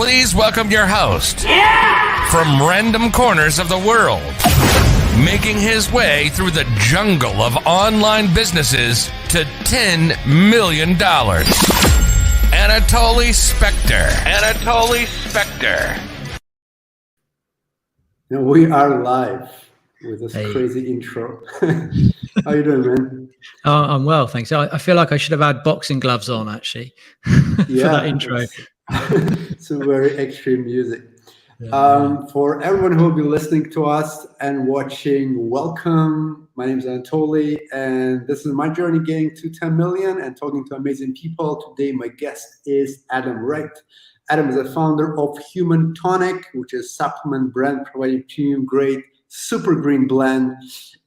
Please welcome your host from random corners of the world, making his way through the jungle of online businesses to $10 million. Anatoly Spector. And we are live with this crazy intro. How you doing, man? Oh, I'm well, thanks. I feel like I should have had boxing gloves on, actually, for that intro. Some very extreme music. For everyone who will be listening to us and watching, welcome. My name is Anatoly, and this is my journey getting to 10 million and talking to amazing people. Today, my guest is Adam Wright. Adam is the founder of Human Tonik, which is a supplement brand providing premium grade super green blend.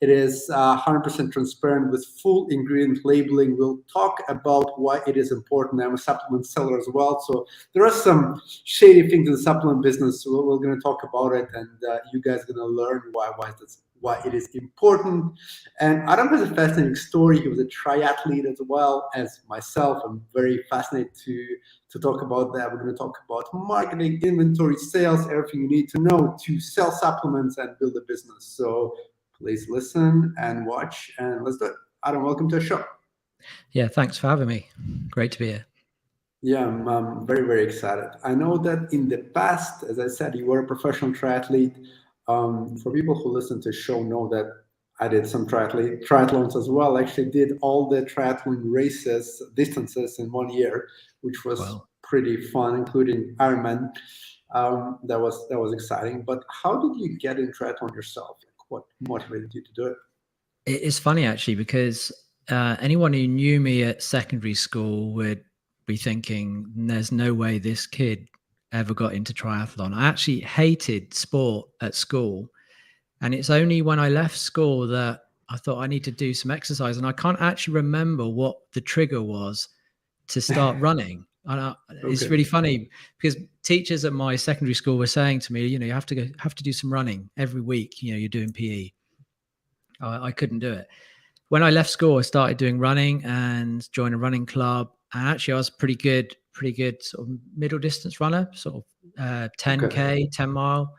It is 100% transparent with full ingredient labeling. We'll talk about why it is important. I'm a supplement seller as well. So there are some shady things in the supplement business. So we're going to talk about it, and you guys are going to learn why it is important. And Adam has a fascinating story. He was a triathlete as well as myself. I'm very fascinated to talk about that. We're going to talk about marketing, inventory, sales, everything you need to know to sell supplements and build a business. So please listen and watch, and let's do it. Adam, welcome to the show. Yeah, thanks for having me. Great to be here. Yeah, I'm very, very excited. I know that in the past, as I said, you were a professional triathlete. For people who listen to the show know that I did some triathlons as well. I actually did all the triathlon distances in 1 year, which was pretty fun, including Ironman. That was exciting. But how did you get in triathlon yourself? What motivated you to do it? It's funny, actually, because anyone who knew me at secondary school would be thinking, there's no way this kid ever got into triathlon. I actually hated sport at school. And it's only when I left school that I thought I need to do some exercise. And I can't actually remember what the trigger was to start running. And it's really funny because teachers at my secondary school were saying to me, you have to do some running every week. You're doing PE. I couldn't do it. When I left school, I started doing running and joined a running club. And actually, I was pretty good sort of middle distance runner, sort of 10K, 10 mile.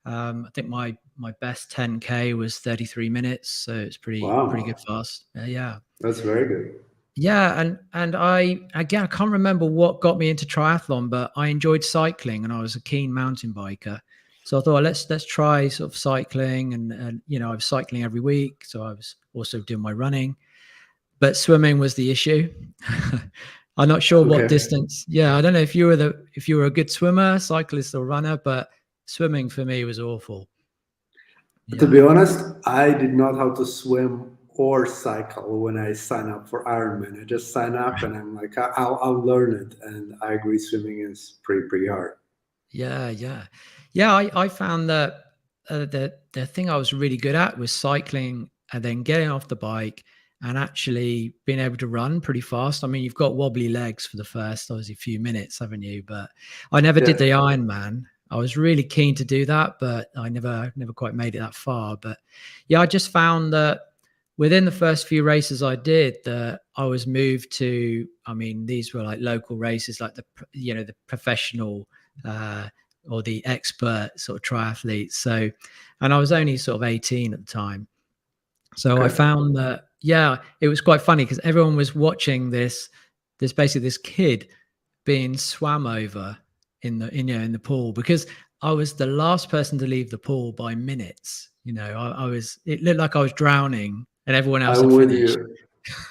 I think my best 10K was 33 minutes. So it's pretty good fast. Yeah. That's very good. Yeah. And I can't remember what got me into triathlon, but I enjoyed cycling and I was a keen mountain biker. So I thought, let's try sort of cycling and I was cycling every week. So I was also doing my running, but swimming was the issue. I'm not sure what distance. Yeah. I don't know if you were a good swimmer, cyclist or runner, but swimming for me was awful. Yeah. To be honest, I did not know how to swim or cycle when I signed up for Ironman. I just signed up and I'm like, I'll learn it. And I agree, swimming is pretty hard. Yeah. I found that the thing I was really good at was cycling and then getting off the bike and actually being able to run pretty fast. I mean, you've got wobbly legs for the first, obviously, few minutes, haven't you? But I never did the Ironman. I was really keen to do that, but I never quite made it that far. But yeah, I just found that within the first few races I did, that I was moved to, I mean, these were like local races, like the professional or the expert sort of triathletes. So, and I was only sort of 18 at the time. So I found that, it was quite funny because everyone was watching this kid being swam over in the pool, because I was the last person to leave the pool by minutes. It looked like I was drowning and everyone else. I'm with you.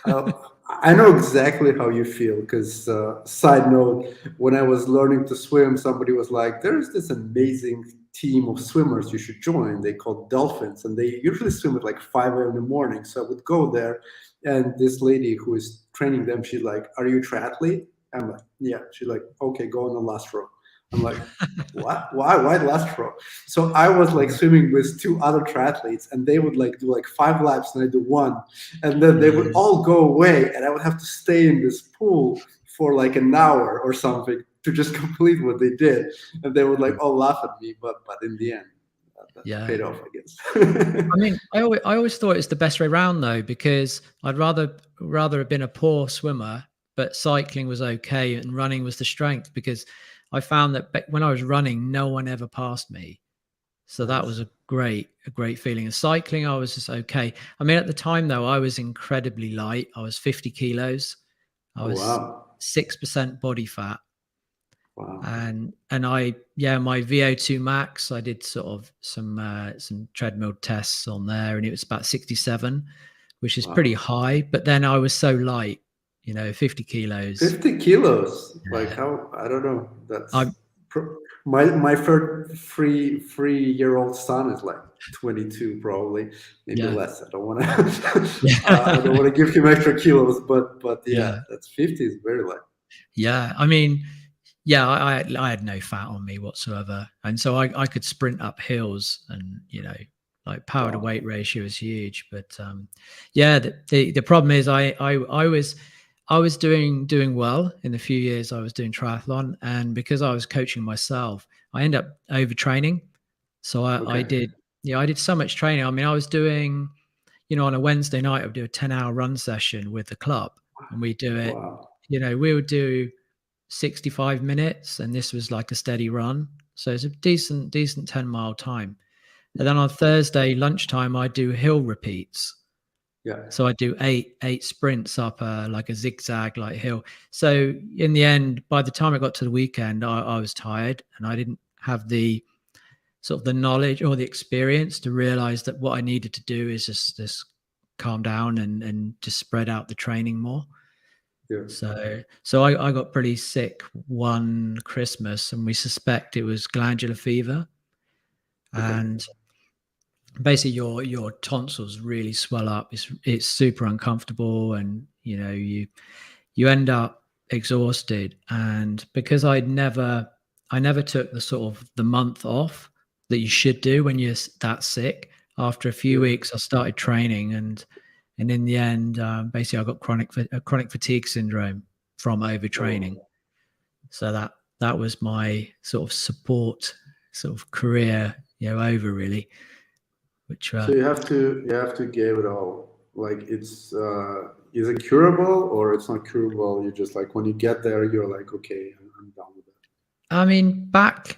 I know exactly how you feel because, side note, when I was learning to swim, somebody was like, there's this amazing team of swimmers you should join. They called dolphins, and they usually swim at like 5 a.m. in the morning. So I would go there, and this lady who is training them, she's like, are you a triathlete? I'm like, yeah. She's like, okay, go on the last row. I'm like, what? Why last row? So I was like swimming with two other triathletes, and they would like do like 5 laps and I do 1, and then they would all go away, and I would have to stay in this pool for like an hour or something to just complete what they did, and they would like all laugh at me, but in the end, that paid off, I guess. I mean, I always thought it's the best way around though, because I'd rather have been a poor swimmer, but cycling was okay and running was the strength, because I found that when I was running, no one ever passed me. So that was a great feeling. And cycling, I was just okay. I mean, at the time though, I was incredibly light. I was 50 kilos. I was 6% body fat. Wow. And my VO2 max, I did sort of some treadmill tests on there, and it was about 67, which is pretty high. But then I was so light, 50 kilos. 50 kilos? Yeah. Like how? I don't know. That's my 3-year-old son is like 22, probably, maybe less. I don't want to. I don't want to give him extra kilos, but that's 50 is very light. Yeah, I mean. Yeah, I had no fat on me whatsoever, and so I could sprint up hills, and like power to weight ratio is huge. But the problem is I was doing well in the few years I was doing triathlon, and because I was coaching myself, I ended up overtraining. So I did so much training. I mean, I was doing, on a Wednesday night, I would do a 10-hour run session with the club, and we do it. We would do 65 minutes, and this was like a steady run, so it's a decent 10-mile time. And then on Thursday lunchtime I do hill repeats, so I do eight sprints up like a zigzag like hill. So in the end, by the time I got to the weekend, I was tired, and I didn't have the sort of the knowledge or the experience to realize that what I needed to do is just calm down and just spread out the training more. So I got pretty sick one Christmas, and we suspect it was glandular fever. And basically your tonsils really swell up. It's super uncomfortable, and you end up exhausted. And because I never took the sort of the month off that you should do when you're that sick, after a few weeks I started training, and in the end, basically, I got chronic fatigue syndrome from overtraining. So that was my sort of support sort of career, over really. Which so you have to give it all. Like is it curable or it's not curable? You just like when you get there, you're like, okay, I'm done with it. I mean,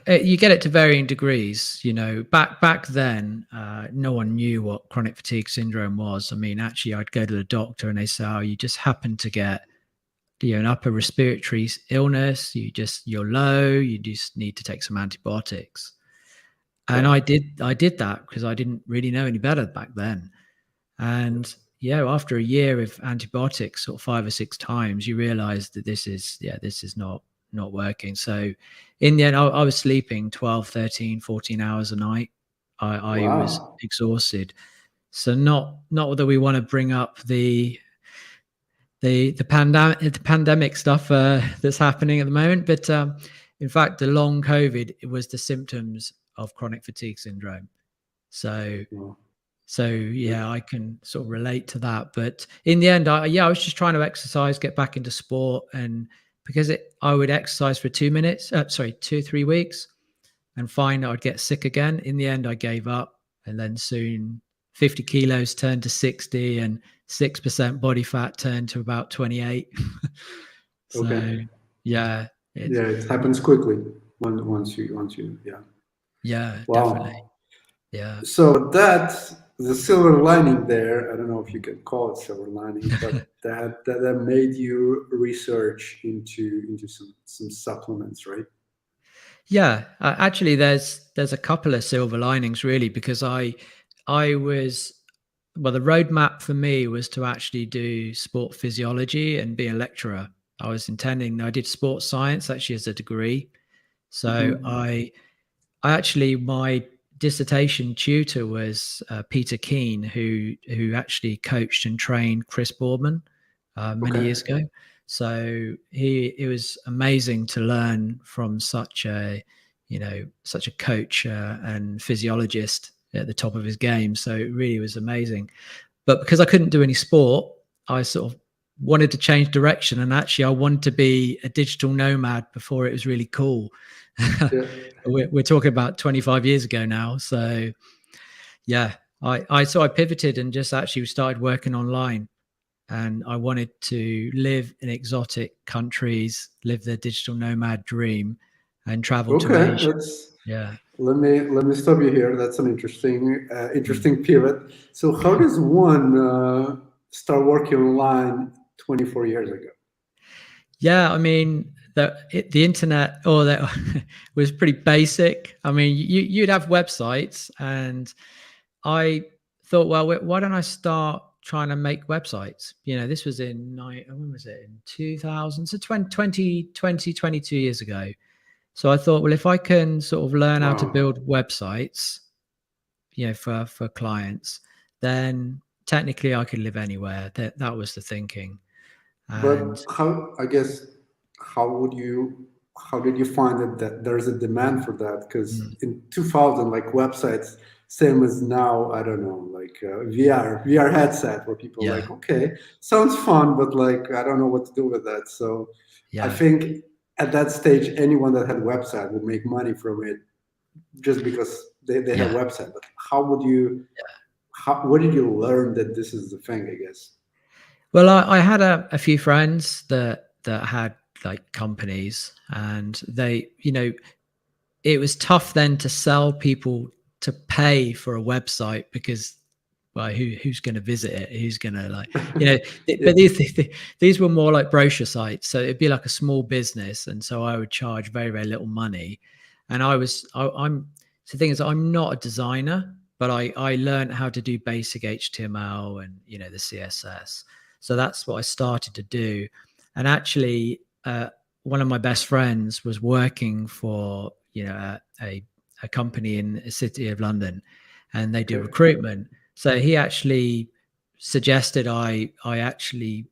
you get it to varying degrees. Back then, no one knew what chronic fatigue syndrome was. I mean, actually, I'd go to the doctor and they say, "Oh, you just happen to get, an upper respiratory illness. You're low. You just need to take some antibiotics." And I did that because I didn't really know any better back then. And after a year of antibiotics, sort of 5 or 6 times, you realize that this is not working. So in the end, I was sleeping 12, 13, 14 hours a night. I was exhausted. So not that we want to bring up the pandemic stuff that's happening at the moment, but in fact, the long COVID, it was the symptoms of chronic fatigue syndrome. So I can sort of relate to that. But in the end, I was just trying to exercise, get back into sport, and because I would exercise for 2 or 3 weeks and find I would get sick again. In the end, I gave up, and then soon 50 kilos turned to 60, and 6% body fat turned to about 28. It happens quickly once you. Definitely. Yeah. So that's the silver lining there. I don't know if you can call it silver lining, but that made you research into some supplements, right? Yeah, actually, there's a couple of silver linings really, because the roadmap for me was to actually do sport physiology and be a lecturer. I did sports science actually as a degree. So I actually, my dissertation tutor was Peter Keane, who actually coached and trained Chris Boardman many years ago. So it was amazing to learn from such a coach and physiologist at the top of his game. So it really was amazing. But because I couldn't do any sport, I sort of wanted to change direction. And actually, I wanted to be a digital nomad before it was really cool. We're talking about 25 years ago now. So I pivoted and just actually started working online. And I wanted to live in exotic countries, live the digital nomad dream. and traveled to Okay, Asia. that's Yeah. let me stop you here. That's an interesting pivot. So how does one start working online 24 years ago? Yeah, I mean, the internet or that was pretty basic. I mean, you'd have websites, and I thought, well, why don't I start trying to make websites? You know, this was when was it? In 2000, so 22 years ago. So I thought, well, if I can sort of learn how to Wow. build websites, you know, for clients, then technically I could live anywhere. That was the thinking. And But I guess, how would you, how did you find that there's a demand for that? Because mm, in 2000, like websites, same as now, I don't know, like VR headset, where people are yeah, like, okay, sounds fun, but like, I don't know what to do with that. So I yeah, think at that stage, anyone that had a website would make money from it just because they have a yeah. website. But how would you, where did you learn that this is the thing, I guess? Well, I had a few friends that had like companies, and they, you know, it was tough then to sell people to pay for a website because, well, who's going to visit it? Who's going to, like, you know? Yeah, But these were more like brochure sites, so it'd be like a small business, and so I would charge very, very little money. And I'm so the thing is, I'm not a designer, but I learned how to do basic HTML and, you know, the CSS. So that's what I started to do. And actually, one of my best friends was working for, you know, a company in the city of London, and they do okay. recruitment. So he actually suggested I actually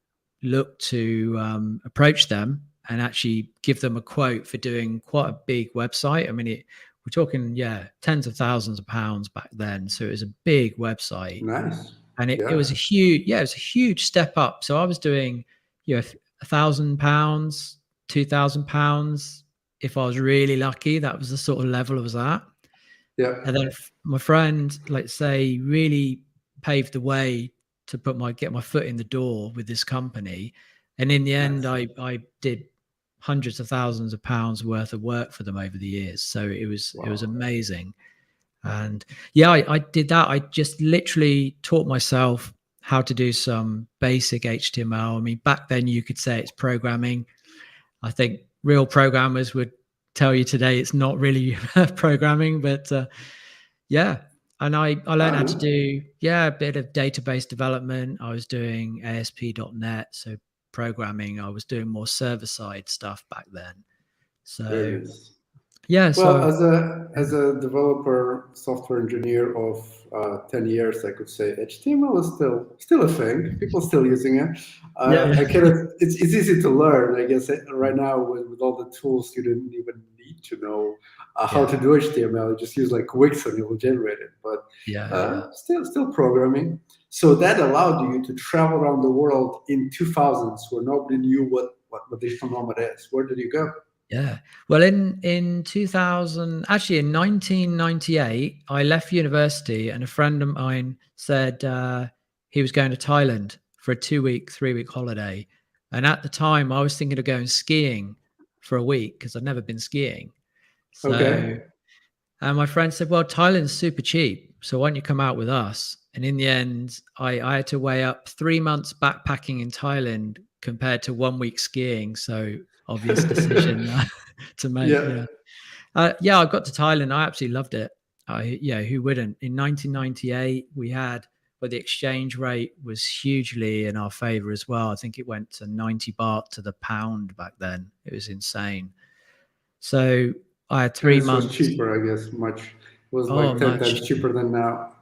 look to approach them and actually give them a quote for doing quite a big website. I mean, we're talking, yeah, tens of thousands of pounds back then. So it was a big website, Nice. and it Yeah. was a huge, yeah, it was a huge step up. So I was doing, you know, £1,000, £2,000. If I was really lucky, that was the sort of level I was at. Yeah. And then my friend, let's say, really paved the way to get my foot in the door with this company. And in the end, Nice. I did hundreds of thousands of pounds worth of work for them over the years. So it was Wow. amazing. And yeah, I did that. I just literally taught myself how to do some basic HTML. I mean, back then you could say it's programming. I think real programmers would tell you today it's not really programming, but yeah. And I learned how to Uh, do, yeah, a bit of database development. I was doing ASP.NET, so programming. I was doing more server side stuff back then. Very So nice. yeah, Well, so as a developer, software engineer of 10 years, I could say HTML is still a thing. People still using it. yeah, I yeah, cannot. It's easy to learn. I guess right now with all the tools, you don't even need to know how yeah, to do HTML. You just use like Wix and it will generate it. But yeah, yeah. still programming. So that allowed you to travel around the world in 2000s, where nobody knew what digital nomad is. Where did you go? Yeah. Well, in 2000, actually in 1998, I left university, and a friend of mine said he was going to Thailand for a 2-week, 3-week holiday. And at the time, I was thinking of going skiing for a week because I'd never been skiing. So, Okay. and my friend said, well, Thailand's super cheap. So why don't you come out with us? And in the end, I had to weigh up 3 months backpacking in Thailand compared to 1 week skiing. So obvious decision to make. Yeah. Yeah. Yeah, I got to Thailand. I absolutely loved it. Yeah, who wouldn't? In 1998, we had, but the exchange rate was hugely in our favor as well. I think it went to 90 baht to the pound back then. It was insane. So I had And three this was months. cheaper, I guess, much. It was Oh, like 10 much. times cheaper than now.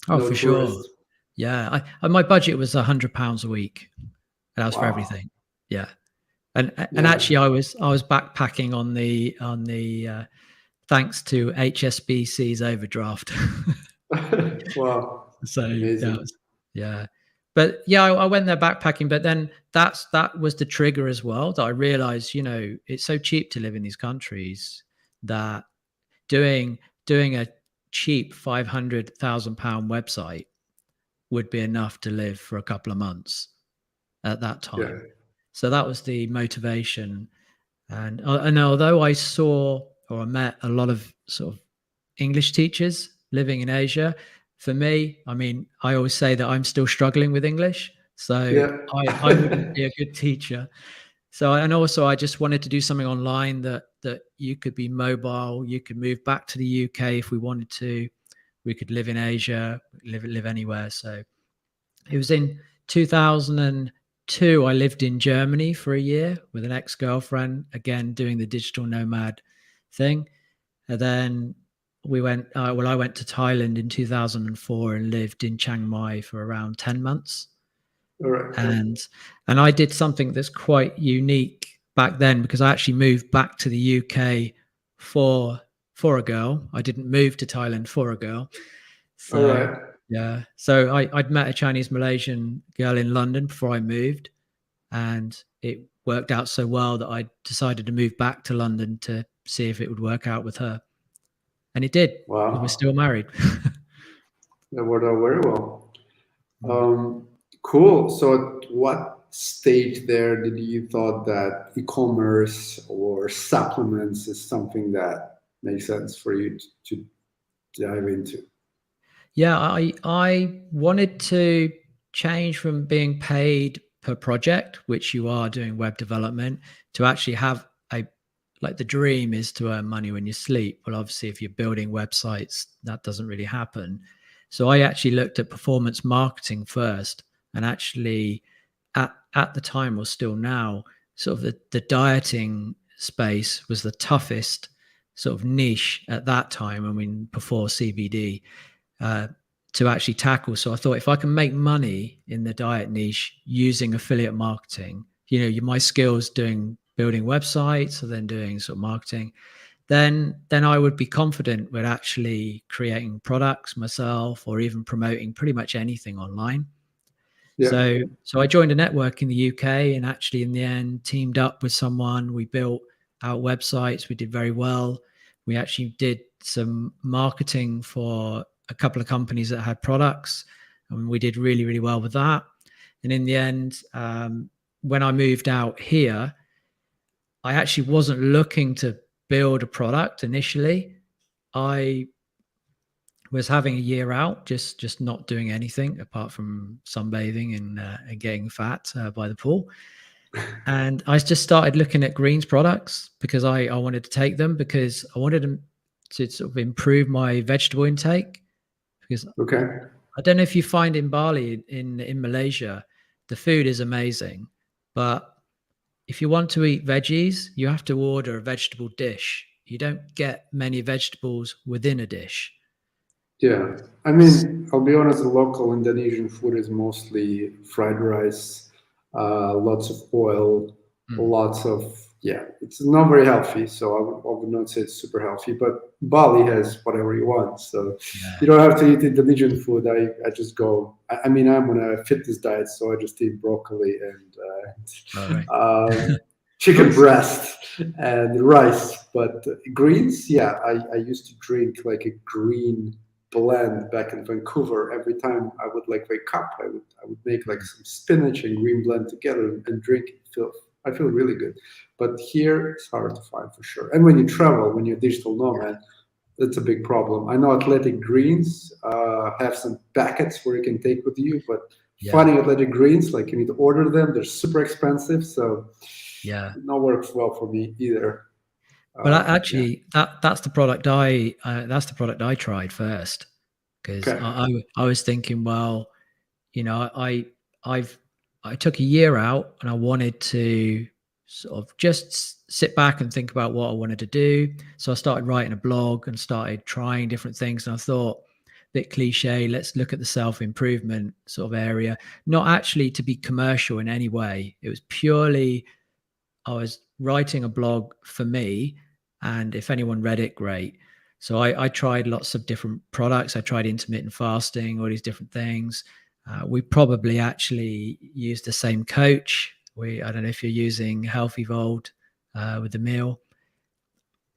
Oh, No for sure. tourists. Yeah. My budget was £100 a week. And that was for Wow. everything. Yeah. And Yeah. actually I was backpacking on the thanks to HSBC's overdraft. Wow. So yeah, Amazing. yeah. But yeah, I went there backpacking, but then that was the trigger as well, that I realized, you know, it's so cheap to live in these countries that doing a cheap £500,000 website would be enough to live for a couple of months at that Yeah. time. So that was the motivation. And although I saw or I met a lot of sort of English teachers living in Asia, for me, I mean, I always say that I'm still struggling with English, so Yeah. I wouldn't be a good teacher. So, and also I just wanted to do something online that you could be mobile, you could move back to the UK if we wanted to, we could live in Asia, live anywhere. So it was in 2002. I lived in Germany for a year with an ex-girlfriend, again doing the digital nomad thing. And then we went. I went to Thailand in 2004 and lived in Chiang Mai for around 10 months. All right. And I did something that's quite unique back then, because I actually moved back to the UK for a girl. I didn't move to Thailand for a girl. So All right. yeah. So I'd met a Chinese Malaysian girl in London before I moved, and it worked out so well that I decided to move back to London to see if it would work out with her. And it did. Wow. We're still married. That worked out very well. Cool. So at what stage there did you thought that e-commerce or supplements is something that makes sense for you to dive into? Yeah, I wanted to change from being paid per project, which you are doing web development, to actually have like the dream is to earn money when you sleep. But obviously, if you're building websites, that doesn't really happen. So I actually looked at performance marketing first, and actually at the time, or still now, sort of the dieting space was the toughest sort of niche at that time. I mean, before CBD. To actually tackle. So I thought, if I can make money in the diet niche using affiliate marketing, my skills building websites, or then doing sort of marketing, then I would be confident with actually creating products myself, or even promoting pretty much anything online. Yeah. So I joined a network in the UK, and actually in the end teamed up with someone. We built our websites. We did very well. We actually did some marketing for a couple of companies that had products, and we did really, really well with that. And in the end, when I moved out here, I actually wasn't looking to build a product initially. I was having a year out, just not doing anything apart from sunbathing and getting fat by the pool. And I just started looking at greens products because I wanted to take them, because I wanted them to sort of improve my vegetable intake. Because I don't know if you find in Bali, in Malaysia, the food is amazing, but if you want to eat veggies, you have to order a vegetable dish. You don't get many vegetables within a dish. Yeah, I mean, I'll be honest, the local Indonesian food is mostly fried rice, lots of oil, lots of, it's not very healthy. So I would not say it's super healthy, but Bali has whatever you want. So you don't have to eat Indonesian food. I just go, I mean, I'm on a fitness diet, so I just eat broccoli and chicken breast and rice. But greens, I used to drink like a green blend back in Vancouver. Every time I would like wake up, I would make like some spinach and green blend together and drink it. I feel really good. But here it's hard to find for sure. And when you travel, when you're a digital nomad, that's a big problem. I know Athletic Greens have some packets where you can take with you, but finding Athletic Greens, like you need to order them. They're super expensive, so it not works well for me either. Well, actually, that's the product I tried first, because I was thinking, well, I took a year out and I wanted to sort of just sit back and think about what I wanted to do. So I started writing a blog and started trying different things. And I thought, a bit cliche, let's look at the self-improvement sort of area, not actually to be commercial in any way. It was purely, I was writing a blog for me, and if anyone read it, great. So I tried lots of different products. I tried intermittent fasting, all these different things. We probably actually use the same coach. I don't know if you're using Health Evolved with the meal.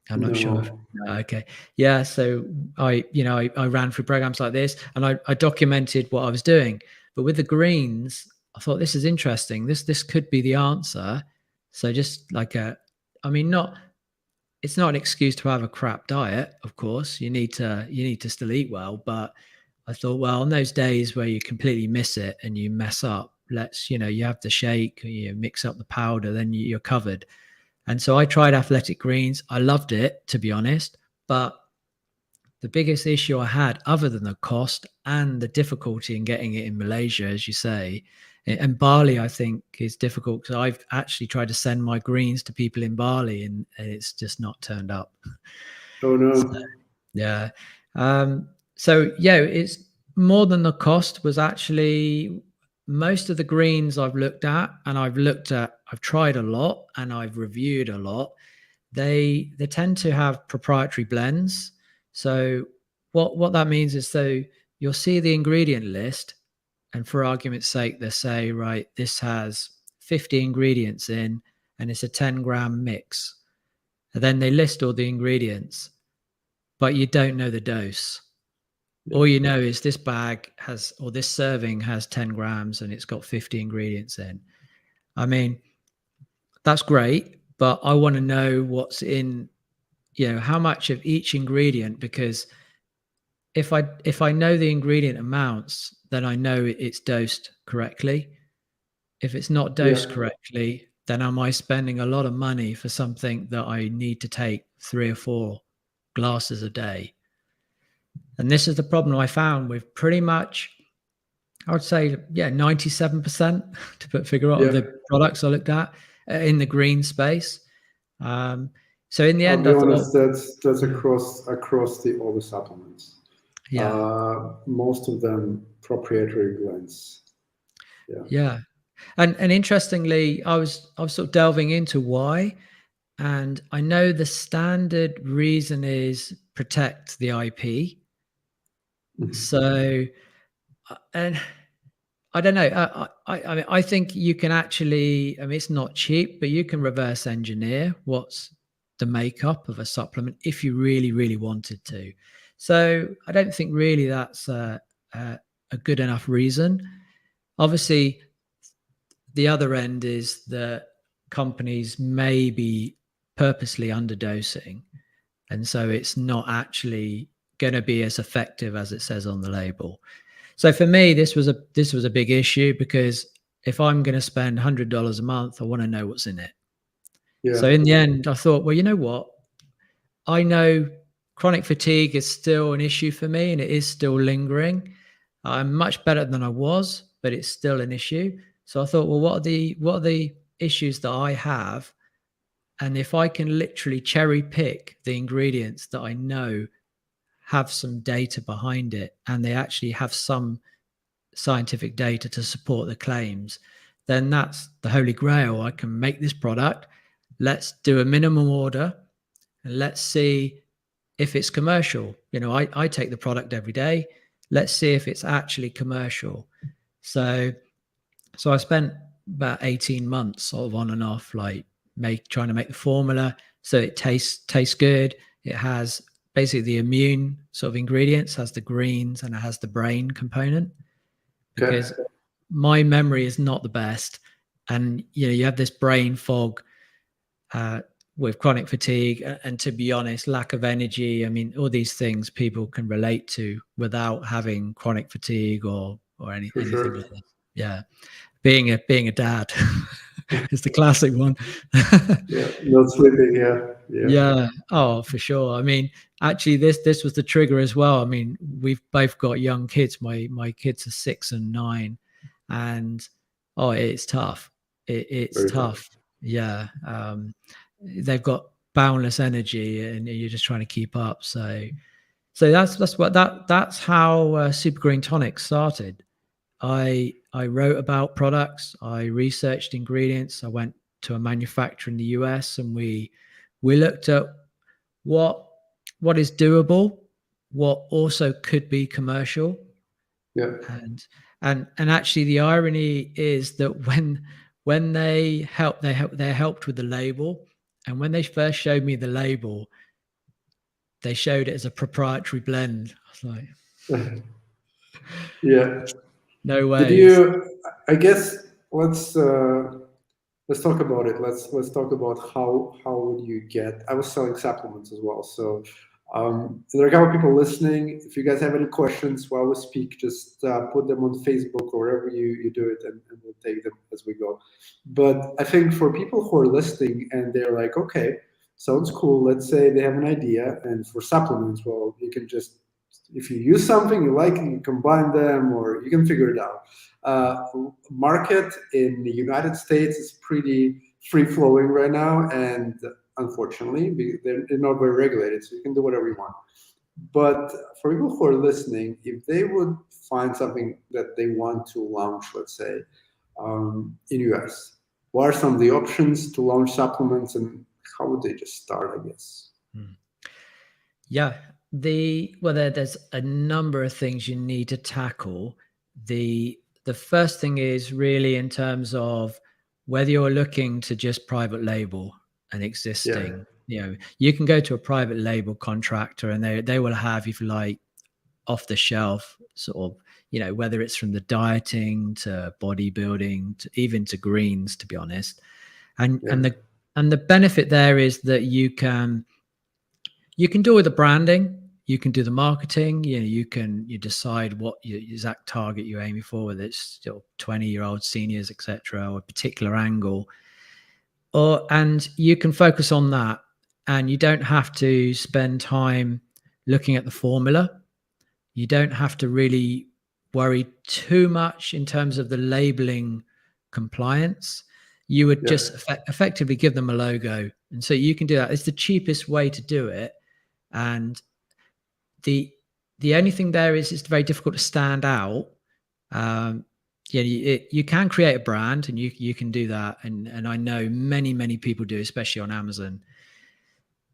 I'm not sure. Okay. Yeah. So I ran through programs like this, and I documented what I was doing. But with the greens, I thought, this is interesting. This could be the answer. So just like I mean, it's not an excuse to have a crap diet. Of course, you need to still eat well. But I thought, well, on those days where you completely miss it and you mess up, you have the shake, you mix up the powder, then you're covered. And so I tried Athletic Greens. I loved it, to be honest. But the biggest issue I had, other than the cost and the difficulty in getting it in Malaysia, as you say, and Bali, I think, is difficult because I've actually tried to send my greens to people in Bali and it's just not turned up. Oh no. So, yeah. It's more than the cost was actually most of the greens I've looked at, and I've tried a lot and I've reviewed a lot. They tend to have proprietary blends. So what that means is, so you'll see the ingredient list, and for argument's sake, they say, right, this has 50 ingredients in, and it's a 10-gram mix. And then they list all the ingredients, but you don't know the dose. All you know is this bag has, or this serving has 10 grams and it's got 50 ingredients in. I mean, that's great, but I want to know what's in, how much of each ingredient, because if I know the ingredient amounts, then I know it's dosed correctly. If it's not dosed correctly, then am I spending a lot of money for something that I need to take 3 or 4 glasses a day? And this is the problem I found with pretty much, I would say, 97% to put a figure out of the products I looked at in the green space. So in the end, I'll be honest, that's across all the supplements. Yeah. Most of them proprietary blends. Yeah. And interestingly, I was sort of delving into why, and I know the standard reason is protect the IP. So, and I don't know. I mean, I think you can actually, I mean, it's not cheap, but you can reverse engineer what's the makeup of a supplement if you really, really wanted to. So I don't think really that's a good enough reason. Obviously, the other end is that companies may be purposely underdosing, and so it's not actually going to be as effective as it says on the label. So for me, this was a big issue, because if I'm going to spend $100 a month, I want to know what's in it. So in the end, I thought, well, you know what? I know chronic fatigue is still an issue for me, and it is still lingering. I'm much better than I was, but it's still an issue. So I thought, well, what are the issues that I have? And if I can literally cherry pick the ingredients that I know have some data behind it, and they actually have some scientific data to support the claims, then that's the holy grail. I can make this product. Let's do a minimum order and let's see if it's commercial. I take the product every day. Let's see if it's actually commercial. So I spent about 18 months sort of on and off, like trying to make the formula so it tastes good. It has basically the immune sort of ingredients, has the greens, and it has the brain component, because my memory is not the best. And, you have this brain fog with chronic fatigue. And to be honest, lack of energy. I mean, all these things people can relate to without having chronic fatigue or anything like that. Yeah. Being a dad is the classic one. Not sleeping. Yeah. Oh, for sure. I mean, actually, this was the trigger as well. I mean, we've both got young kids. My kids are 6 and 9, and it's tough. It's Very tough. Yeah. They've got boundless energy, and you're just trying to keep up. So that's how Super Green Tonic started. I wrote about products. I researched ingredients. I went to a manufacturer in the US, and we looked at what is doable, what also could be commercial. Yeah. And actually, the irony is that when they helped with the label, and when they first showed me the label, they showed it as a proprietary blend. I was like, yeah. No way. I guess let's let's talk about it. Let's talk about how would you get. I was selling supplements as well, so there are a couple of people listening. If you guys have any questions while we speak, just put them on Facebook or wherever you do it, and we'll take them as we go. But I think for people who are listening and they're like, okay, sounds cool. Let's say they have an idea, and for supplements, well, you can just, if you use something you like, you combine them, or you can figure it out. Market in the United States is pretty free flowing right now, and unfortunately, they're not very regulated, so you can do whatever you want. But for people who are listening, if they would find something that they want to launch, let's say, in US, what are some of the options to launch supplements, and how would they just start, I guess? Yeah, there's a number of things you need to tackle. The first thing is really in terms of whether you're looking to just private label an existing, you can go to a private label contractor and they will have, if you like, off the shelf sort of, whether it's from the dieting to bodybuilding to even to greens, to be honest. And the benefit there is that you can do all the branding, you can do the marketing, you decide what your exact target you're aiming for, whether it's still 20-year-old seniors, etc., or a particular angle. And you can focus on that, and you don't have to spend time looking at the formula. You don't have to really worry too much in terms of the labeling compliance. You would just effectively give them a logo. And so you can do that. It's the cheapest way to do it. And the only thing there is it's very difficult to stand out. You can create a brand, and you can do that. And I know many people do, especially on Amazon.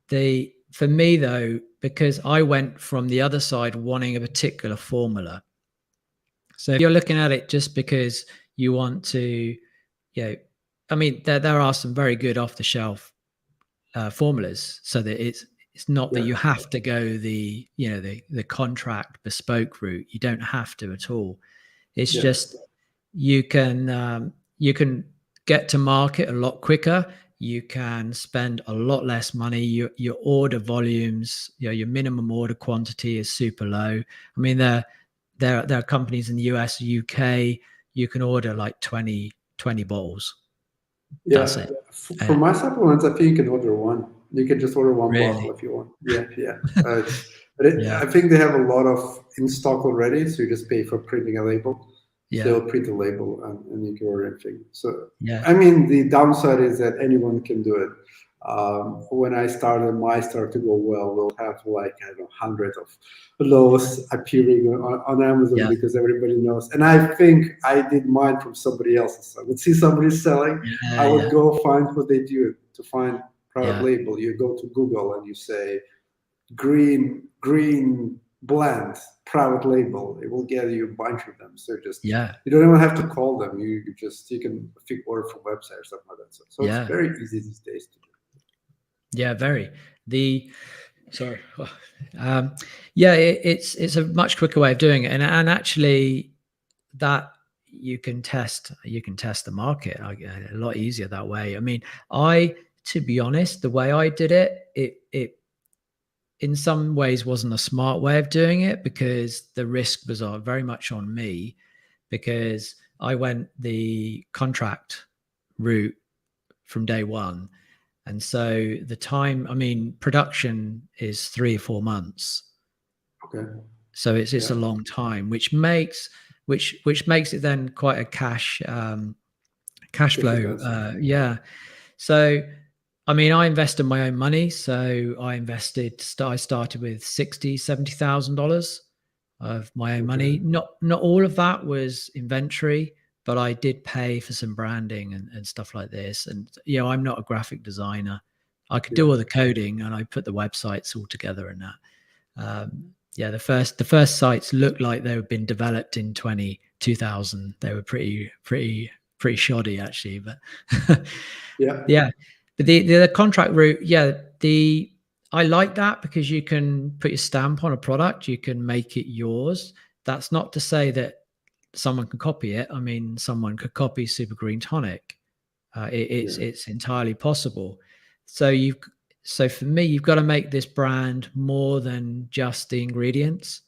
For me though, because I went from the other side wanting a particular formula. So if you're looking at it just because you want to, I mean, there are some very good off the shelf formulas, so that it's not that you have to go the contract bespoke route. You don't have to at all. It's just you can get to market a lot quicker. You can spend a lot less money. Your order volumes, your minimum order quantity is super low. I mean, there are companies in the US, UK, you can order like 20 bottles. That's it. For my supplements, I think you can order one. You can just order one bottle if you want. I think they have a lot of in stock already, so you just pay for printing a label. They'll print the label and you can order anything. So I mean, the downside is that anyone can do it. When I started, mine started to go well. We'll have like, I don't know, hundreds of those appearing on Amazon because everybody knows. And I think I did mine from somebody else's. I would see somebody selling. I would go find what they do to find private label. You go to Google and you say green blend private label. It will get you a bunch of them. So just you don't even have to call them. You can order from website or something like that. So it's very easy these days to do. Yeah, very. It's a much quicker way of doing it, and actually that you can test the market a lot easier that way. I mean, to be honest, the way I did it in some ways wasn't a smart way of doing it, because the risk was very much on me, because I went the contract route from day one. And so the time, I mean, production is 3 or 4 months. Okay. So it's a long time, which makes it then quite a cash flow. So, I mean, I invested my own money. So I started with $70,000 of my own money. Not all of that was inventory, but I did pay for some branding and stuff like this. And, I'm not a graphic designer. I could do all the coding, and I put the websites all together and that. The first sites looked like they had been developed in 2000. They were pretty shoddy actually, but But the contract route, I like that, because you can put your stamp on a product. You can make it yours. That's not to say that someone can copy it. I mean, someone could copy Super Green Tonic, It's entirely possible. So for me, you've got to make this brand more than just the ingredients.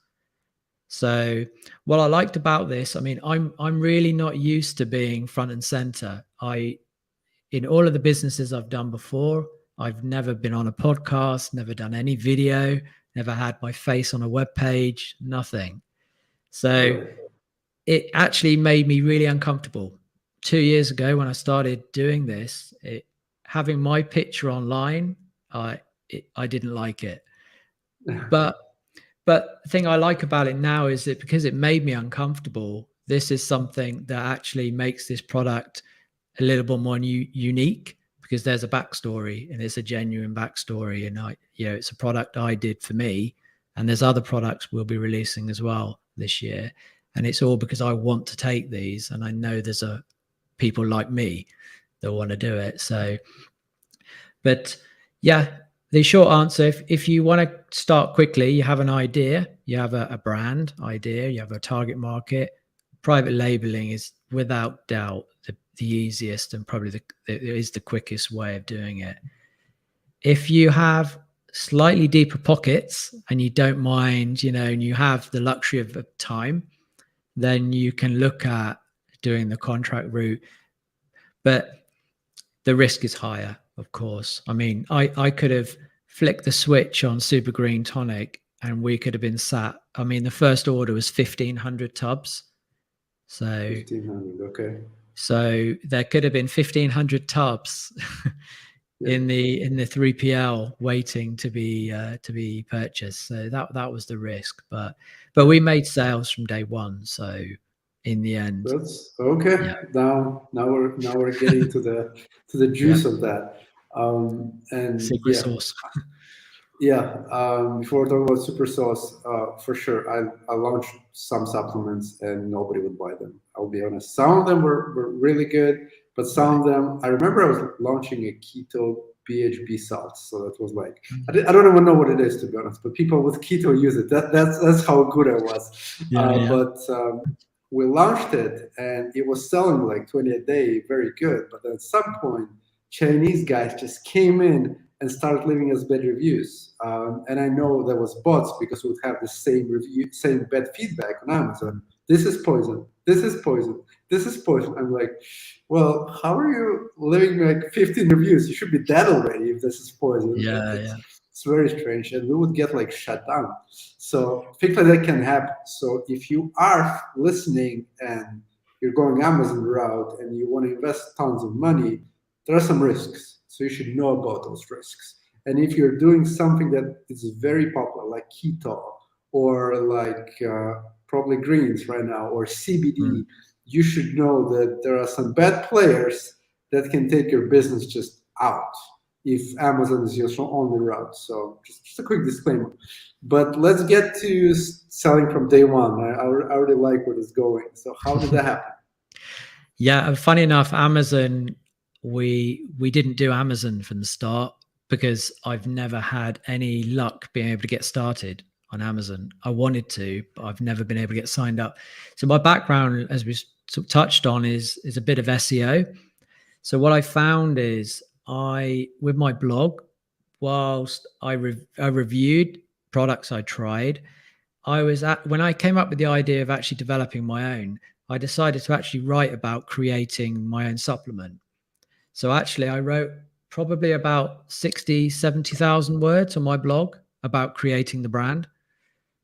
So what I liked about this, I mean, I'm really not used to being front and center. In all of the businesses I've done before, I've never been on a podcast, never done any video, never had my face on a web page, nothing. So it actually made me really uncomfortable. 2 years ago, when I started doing this, having my picture online, I didn't like it. But the thing I like about it now is that because it made me uncomfortable, this is something that actually makes this product a little bit more unique, because there's a backstory, and it's a genuine backstory. And it's a product I did for me, and there's other products we'll be releasing as well this year. And it's all because I want to take these, and I know there's people like me that want to do it. So, but yeah, the short answer, if you want to start quickly, you have an idea, you have a brand idea, you have a target market, private labeling is without doubt the easiest and probably the quickest way of doing it. If you have slightly deeper pockets and you don't mind, and you have the luxury of time, then you can look at doing the contract route. But the risk is higher, of course. I mean, I could have flicked the switch on Super Green Tonic and we could have been sat. I mean, the first order was 1,500 tubs. So 1,500, okay. So there could have been 1,500 tubs in the 3PL waiting to be purchased. So that was the risk. But we made sales from day one. So in the end, that's okay. Yeah. Now we're getting to the juice of that. And secret sauce. Before we talk about super sauce, for sure, I launched some supplements and nobody would buy them. I'll be honest. Some of them were really good, but some of them, I remember I was launching a keto BHB salt. So that was like, I don't even know what it is, to be honest, but people with keto use it. That's how good I was. But we launched it and it was selling like 20 a day, very good. But at some point, Chinese guys just came in and started leaving us bad reviews. And I know there was bots because we would have the same bad feedback on Amazon. This is poison. This is poison. This is poison. I'm like, well, how are you leaving like 15 reviews? You should be dead already if this is poison. It's very strange. And we would get like shut down. So things like that can happen. So if you are listening and you're going Amazon route and you want to invest tons of money, there are some risks. So you should know about those risks. And if you're doing something that is very popular, like keto or like probably greens right now or CBD, you should know that there are some bad players that can take your business just out if Amazon is your only route. So just a quick disclaimer. But let's get to selling from day one. I already like where it's going. So how did that happen? Yeah, funny enough, Amazon, we didn't do Amazon from the start because I've never had any luck being able to get started on Amazon. I wanted to, but I've never been able to get signed up. So my background, as we sort of touched on, is a bit of SEO. So what I found is with my blog, whilst I reviewed products I tried, when I came up with the idea of actually developing my own, I decided to actually write about creating my own supplement. So actually I wrote probably about 60, 70,000 words on my blog about creating the brand.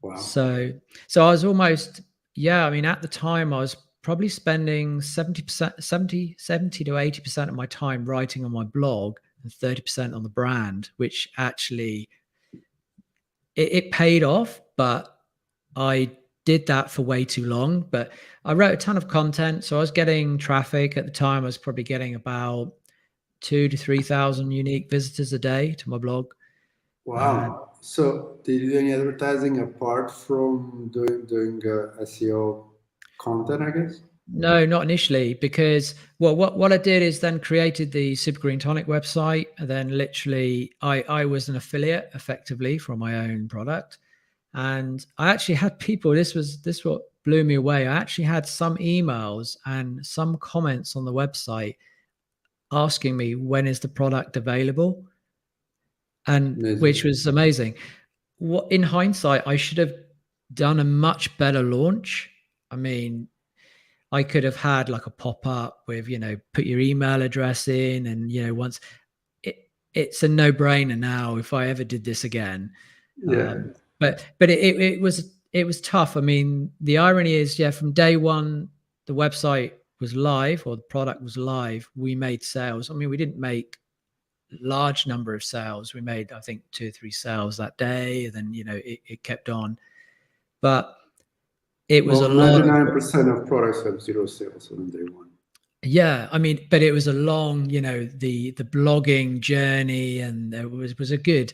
Wow. So I was almost, I mean, at the time I was probably spending 70 to 80% of my time writing on my blog and 30% on the brand, which actually it paid off, but I did that for way too long. But I wrote a ton of content. So I was getting traffic at the time. I was probably getting about 2,000 to 3,000 unique visitors a day to my blog. Wow. So did you do any advertising apart from doing SEO content, I guess? No, not initially, because what I did is then created the Super Green Tonic website, and then literally I was an affiliate effectively for my own product. And I actually had people, this what blew me away. I actually had some emails and some comments on the website asking me when is the product available, and Amazing. which was amazing. What, in hindsight, I should have done a much better launch. I mean, I could have had like a pop-up with, put your email address in, and once it's a no-brainer now if I ever did this again. Yeah. But it was tough. I mean, the irony is, from day one, the website was live, or the product was live. We made sales. I mean, we didn't make large number of sales. We made, I think, 2 or 3 sales that day, and then it kept on. But it was a lot. 99% of products have 0 sales on day one. Yeah, I mean, but it was a long, the blogging journey, and it was a good.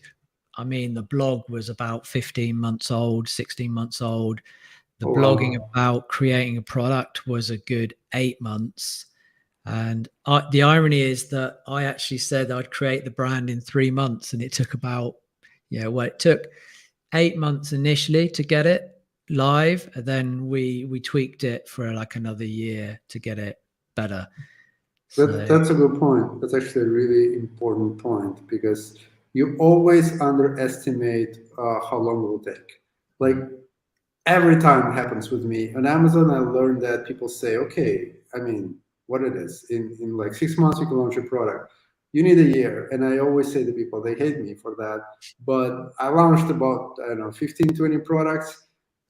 I mean, the blog was about 15 months old, 16 months old. The blogging about creating a product was a good 8 months. And the irony is that I actually said I'd create the brand in 3 months, and it took about, it took 8 months initially to get it live, and then we tweaked it for like another year to get it better. That's a good point. That's actually a really important point, because you always underestimate how long it will take. Like, every time it happens with me on Amazon, I learned that people say, okay, I mean, what it is, in like 6 months you can launch a product. You need a year. And I always say to people, they hate me for that, but I launched about, I don't know, 15, 20 products.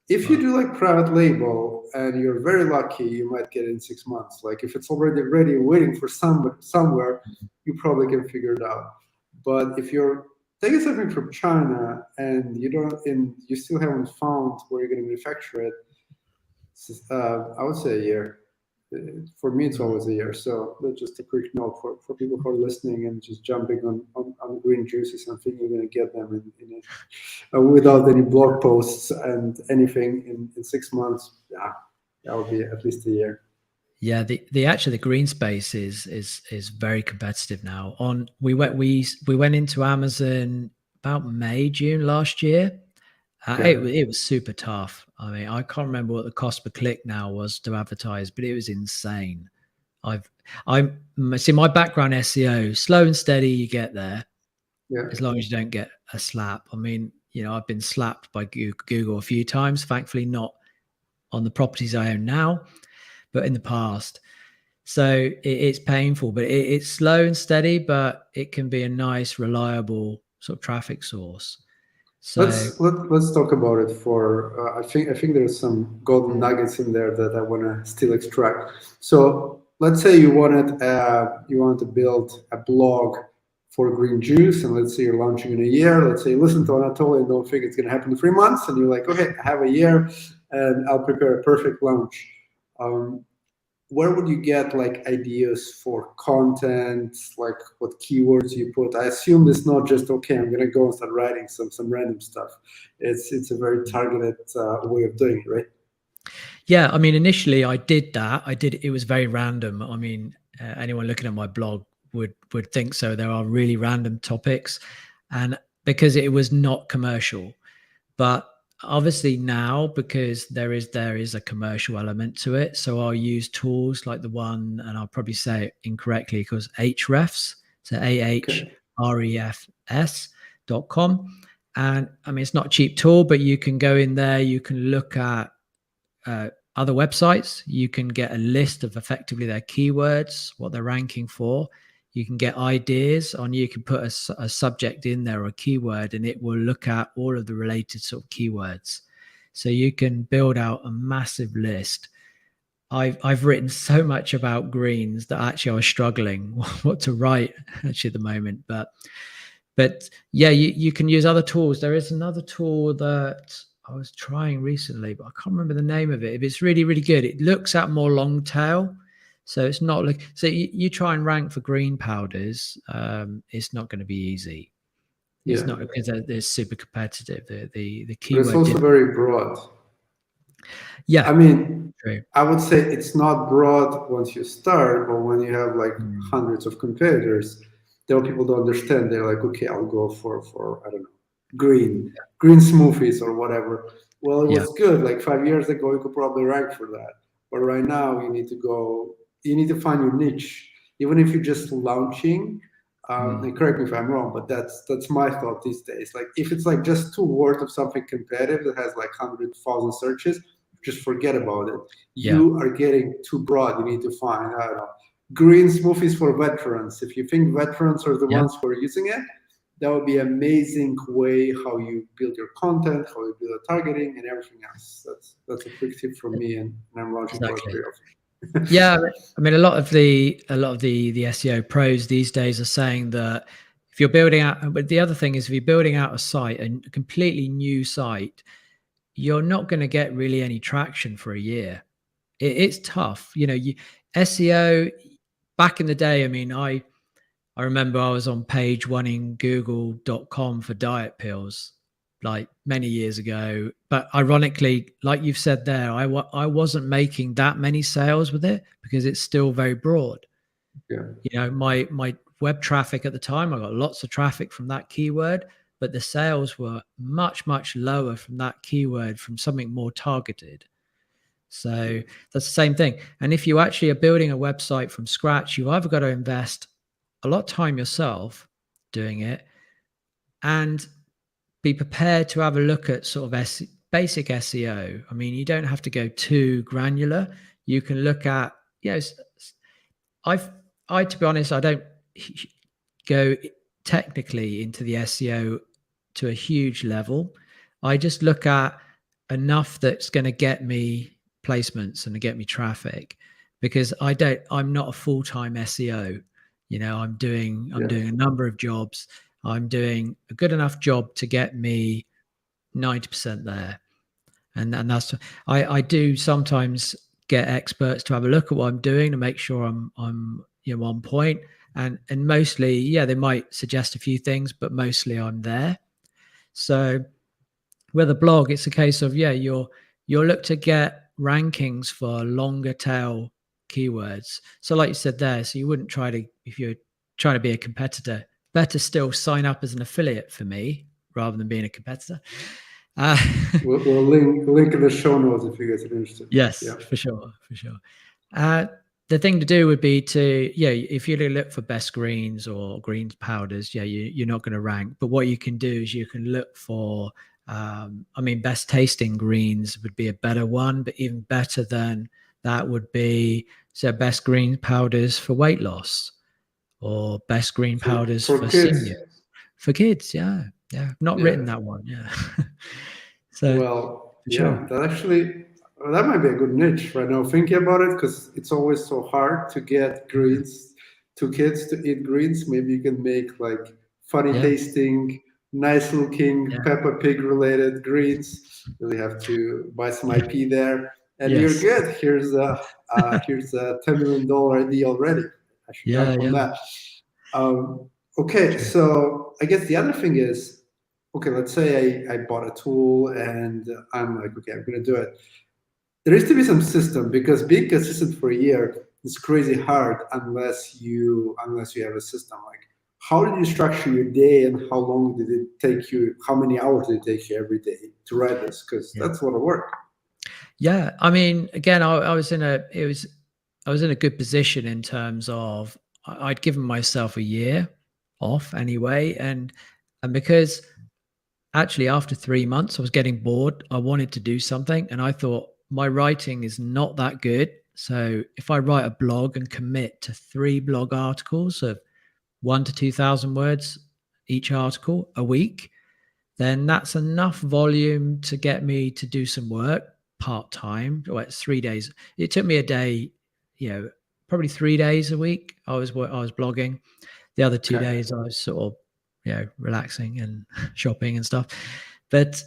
If you do like private label and you're very lucky, you might get it in 6 months. Like, if it's already ready and waiting for somewhere, you probably can figure it out. But if you're taking something from China and you still haven't found where you're going to manufacture it, I would say a year. For me, it's always a year. So that's just a quick note for people who are listening and just jumping on green juices and thinking you're going to get them without any blog posts and anything in 6 months. Yeah, that would be at least a year. Yeah, the green space is very competitive now. We went into Amazon about May, June last year. It was super tough. I mean, I can't remember what the cost per click now was to advertise, but it was insane. See, my background SEO, slow and steady, you get there. Yeah. As long as you don't get a slap. I mean, I've been slapped by Google a few times. Thankfully, not on the properties I own now, but in the past. So it's painful, but it's slow and steady, but it can be a nice, reliable sort of traffic source. So let's talk about it. I think there's some golden nuggets in there that I want to still extract. So let's say you want to build a blog for green juice, and let's say you're launching in a year. Let's say you listen to Anatoly and don't think it's going to happen in 3 months, and you're like, okay, I have a year, and I'll prepare a perfect launch. Where would you get like ideas for content, like what keywords you put? I assume it's not just, okay, I'm going to go and start writing some random stuff. It's a very targeted way of doing it, right? Yeah, I mean, initially I did that. It was very random. I mean, anyone looking at my blog would think so. There are really random topics, and because it was not commercial. But obviously now, because there is a commercial element to it, so I'll use tools like the one, and I'll probably say it incorrectly, because Ahrefs, so ahrefs.com. And I mean, it's not a cheap tool, but you can go in there, you can look at other websites, you can get a list of effectively their keywords, what they're ranking for. You can get ideas you can put a subject in there or a keyword, and it will look at all of the related sort of keywords. So you can build out a massive list. I've written so much about greens that actually I was struggling what to write actually at the moment. But yeah, you can use other tools. There is another tool that I was trying recently, but I can't remember the name of it. It's really, really good. It looks at more long tail. So it's not like, so you try and rank for green powders. It's not going to be easy. It's not, because they're super competitive. The keyword. But it's also very broad. Yeah. I mean, true. I would say it's not broad once you start, but when you have like hundreds of competitors, there people don't understand. They're like, okay, I'll go for I don't know, green smoothies or whatever. Well, it was good. Like 5 years ago, you could probably rank for that. But right now you need to find your niche. even if you're just launching. And correct me if I'm wrong, but that's my thought these days. Like if it's like just 2 words of something competitive that has like 100,000 searches, just forget about it. You are getting too broad. You need to find, I don't know, green smoothies for veterans. If you think veterans are the ones who are using it, that would be an amazing way how you build your content, how you build targeting, and everything else. That's a quick tip from me, and I'm launching quite pretty often. Yeah, I mean, a lot of the SEO pros these days are saying that if you're building out, but the other thing is if you're building out a site, a completely new site, you're not going to get really any traction for a year. It's tough, SEO back in the day. I mean, I remember I was on page 1 in google.com for diet pills like many years ago, but ironically, like you've said there, I wasn't making that many sales with it because it's still very broad. My web traffic at the time, I got lots of traffic from that keyword, but the sales were much, much lower from that keyword, from something more targeted. So that's the same thing. And if you actually are building a website from scratch, you've either got to invest a lot of time yourself doing it and be prepared to have a look at sort of basic SEO. I mean, you don't have to go too granular. You can look at, to be honest, I don't go technically into the SEO to a huge level. I just look at enough that's going to get me placements and to get me traffic, because I'm not a full-time SEO. I'm doing a number of jobs. I'm doing a good enough job to get me 90% there. And that's, I do sometimes get experts to have a look at what I'm doing to make sure I'm on point. And mostly, they might suggest a few things, but mostly I'm there. So with a blog, it's a case of, you'll look to get rankings for longer tail keywords. So like you said there, so you wouldn't try to, if you're trying to be a competitor, better still sign up as an affiliate for me rather than being a competitor. We'll link in the show notes if you guys are interested. Yes, for sure. The thing to do would be to, if you look for best greens or greens powders, you're not going to rank. But what you can do is you can look for, best tasting greens would be a better one, but even better than that would be, best green powders for weight loss, or best green powders for seniors. For kids, not written that one, So that might be a good niche right now, thinking about it, because it's always so hard to get greens to kids to eat greens. Maybe you can make like funny tasting, nice looking Peppa Pig related greens. Really have to buy some IP there, and you're good. Here's a $10 million idea already. I should jump on that. Okay, so I guess the other thing is, let's say I bought a tool and I'm like, I'm going to do it. There needs to be some system, because being consistent for a year is crazy hard unless you have a system. Like, how did you structure your day, and how long did it take you? How many hours did it take you every day to write this? Because that's a lot of work. Yeah, I mean, again, I was in a good position in terms of I'd given myself a year off anyway, and because actually after 3 months I was getting bored. I wanted to do something, and I thought my writing is not that good. So if I write a blog and commit to 3 blog articles of 1,000 to 2,000 words each article a week, then that's enough volume to get me to do some work part-time. It's 3 days. It took me a day, probably 3 days a week. I was blogging. The other 2 days I was sort of, relaxing and shopping and stuff. But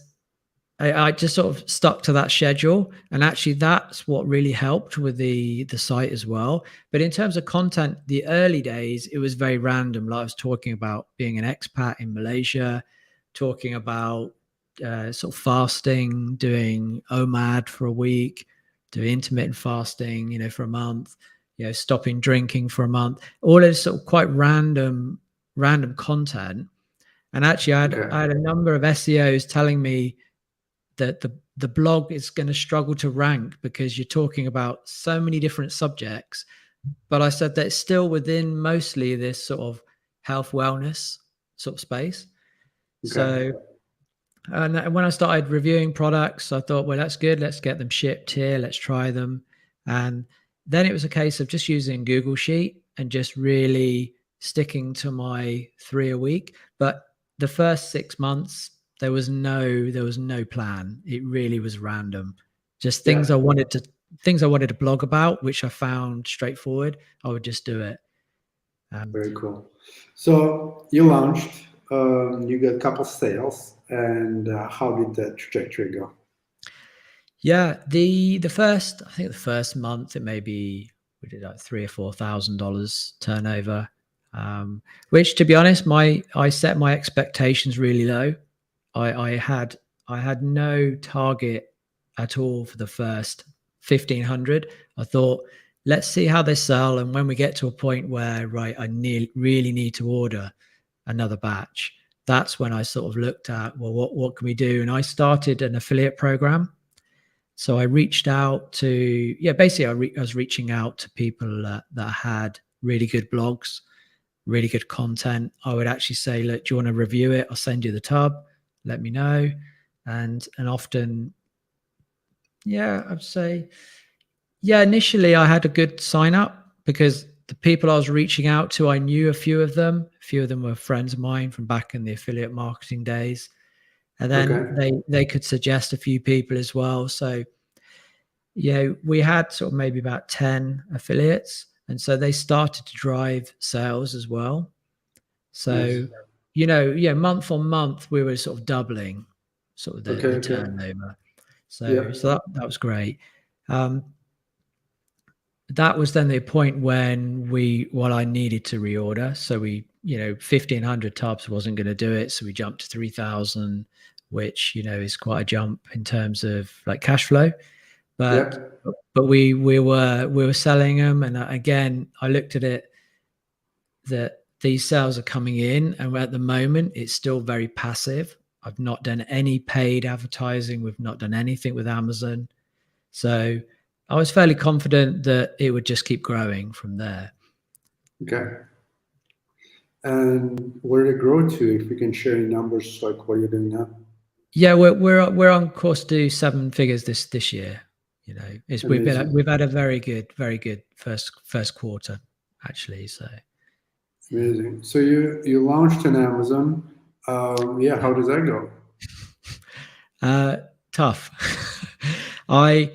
I just sort of stuck to that schedule, and actually that's what really helped with the site as well. But in terms of content, the early days, it was very random. Like I was talking about being an expat in Malaysia, talking about sort of fasting, doing OMAD for a week, doing intermittent fasting, for a month, stopping drinking for a month. All this sort of quite random content. And actually I had a number of SEOs telling me that the blog is going to struggle to rank because you're talking about so many different subjects but I said that it's still within mostly this sort of health wellness sort of space. Okay. So, and when I started reviewing products, I thought, well, that's good. Let's get them shipped here. Let's try them. And then it was a case of just using Google Sheet and just really sticking to my 3 a week. But the first 6 months, there was no plan. It really was random. Just things I wanted to blog about, which I found straightforward. I would just do it. Very cool. So you launched, you got a couple sales, and how did that trajectory go? Yeah, I think the first month we did like $3,000 or $4,000 turnover, which, to be honest, I set my expectations really low. I had no target at all for the first 1,500. I thought, let's see how they sell, and when we get to a point where I really need to order another batch, that's when I sort of looked at, well, what can we do? And I started an affiliate program. So I reached out to, basically I was reaching out to people that had really good blogs, really good content. I would actually say, look, do you want to review it? I'll send you the tub. Let me know. And often, I'd say, initially I had a good sign up because the people I was reaching out to, I knew a few of them. A few of them were friends of mine from back in the affiliate marketing days. And then they could suggest a few people as well. So, we had sort of maybe about 10 affiliates. And so they started to drive sales as well. So, nice. Month on month, we were sort of doubling sort of the turnover. So, so that was great. That was then the point when I needed to reorder. So 1,500 tubs wasn't going to do it. So we jumped to 3,000, which, is quite a jump in terms of like cash flow. But we were selling them. And again, I looked at it that these sales are coming in, and at the moment it's still very passive. I've not done any paid advertising. We've not done anything with Amazon. So I was fairly confident that it would just keep growing from there. Okay. And where did it grow to? If we can share any numbers, like what you're doing now? Yeah, we're on course to do 7 figures this year. We've had a very good first quarter actually. So amazing. So you launched on Amazon. How does that go? Tough. I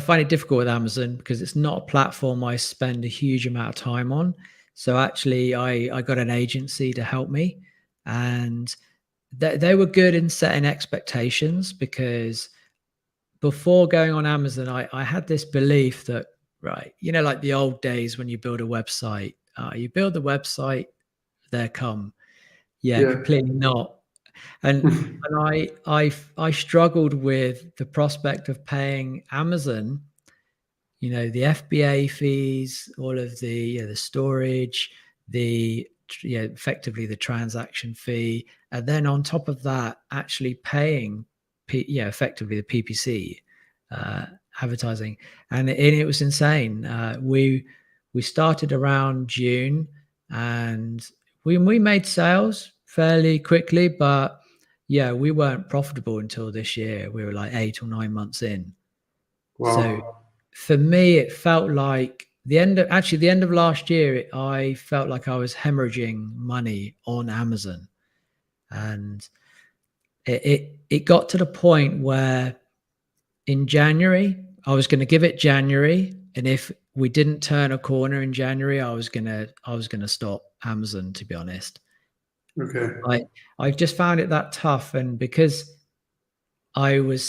find it difficult with Amazon because it's not a platform I spend a huge amount of time on. So actually, I got an agency to help me, and they were good in setting expectations, because before going on Amazon, I had this belief that, right, like the old days when you build a website, you build the website, there come. Completely not. And I struggled with the prospect of paying Amazon, the FBA fees, all of the storage, effectively the transaction fee, and then on top of that, actually paying, effectively the PPC advertising, and it was insane. We started around June, and we made sales fairly quickly, but we weren't profitable until this year. We were like 8 or 9 months in. Wow. So for me, it felt like the end of last year, I felt like I was hemorrhaging money on Amazon. And it got to the point where in January, I was going to give it January. And if we didn't turn a corner in January, I was going to stop Amazon, to be honest. Okay. I just found it that tough. And because I've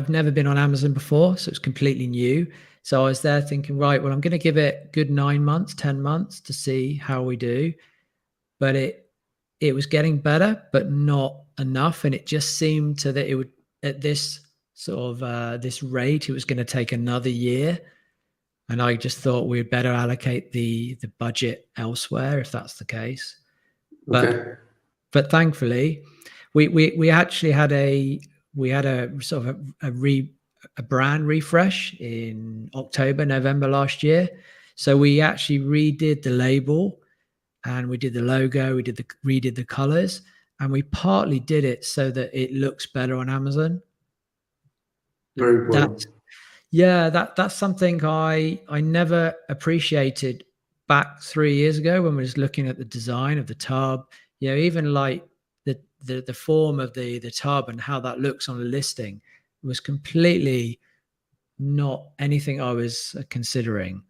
never been on Amazon before, so it's completely new. So I was there thinking, right, well, I'm going to give it a good 9 months, 10 months to see how we do. But it was getting better, but not enough. And it just seemed that it would, at this sort of this rate, it was going to take another year. And I just thought we'd better allocate the budget elsewhere if that's the case. But thankfully, we actually had a sort of a a brand refresh in October, November last year. So we actually redid the label, and we did the logo, redid the colors, and we partly did it so that it looks better on Amazon. Very important. That's something I never appreciated back 3 years ago when we was looking at the design of the tub. Even like the form of the tub and how that looks on a listing was completely not anything I was considering.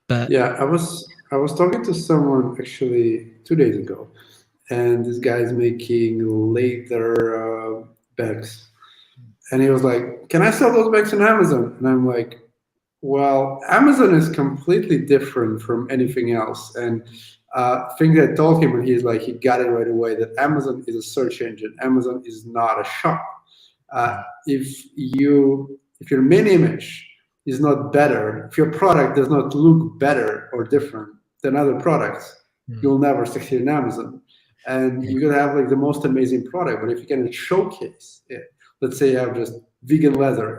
But yeah, I was talking to someone actually 2 days ago, and this guy's making leather bags, and he was like, "Can I sell those bags on Amazon?" And I'm like, "Well, Amazon is completely different from anything else." And thing that I told him, and he's like, he got it right away, that Amazon is a search engine. Amazon is not a shop. If your main image is not better, if your product does not look better or different than other products, you'll never succeed in Amazon. And you're gonna have like the most amazing product, but if you can showcase it, let's say you have just vegan leather,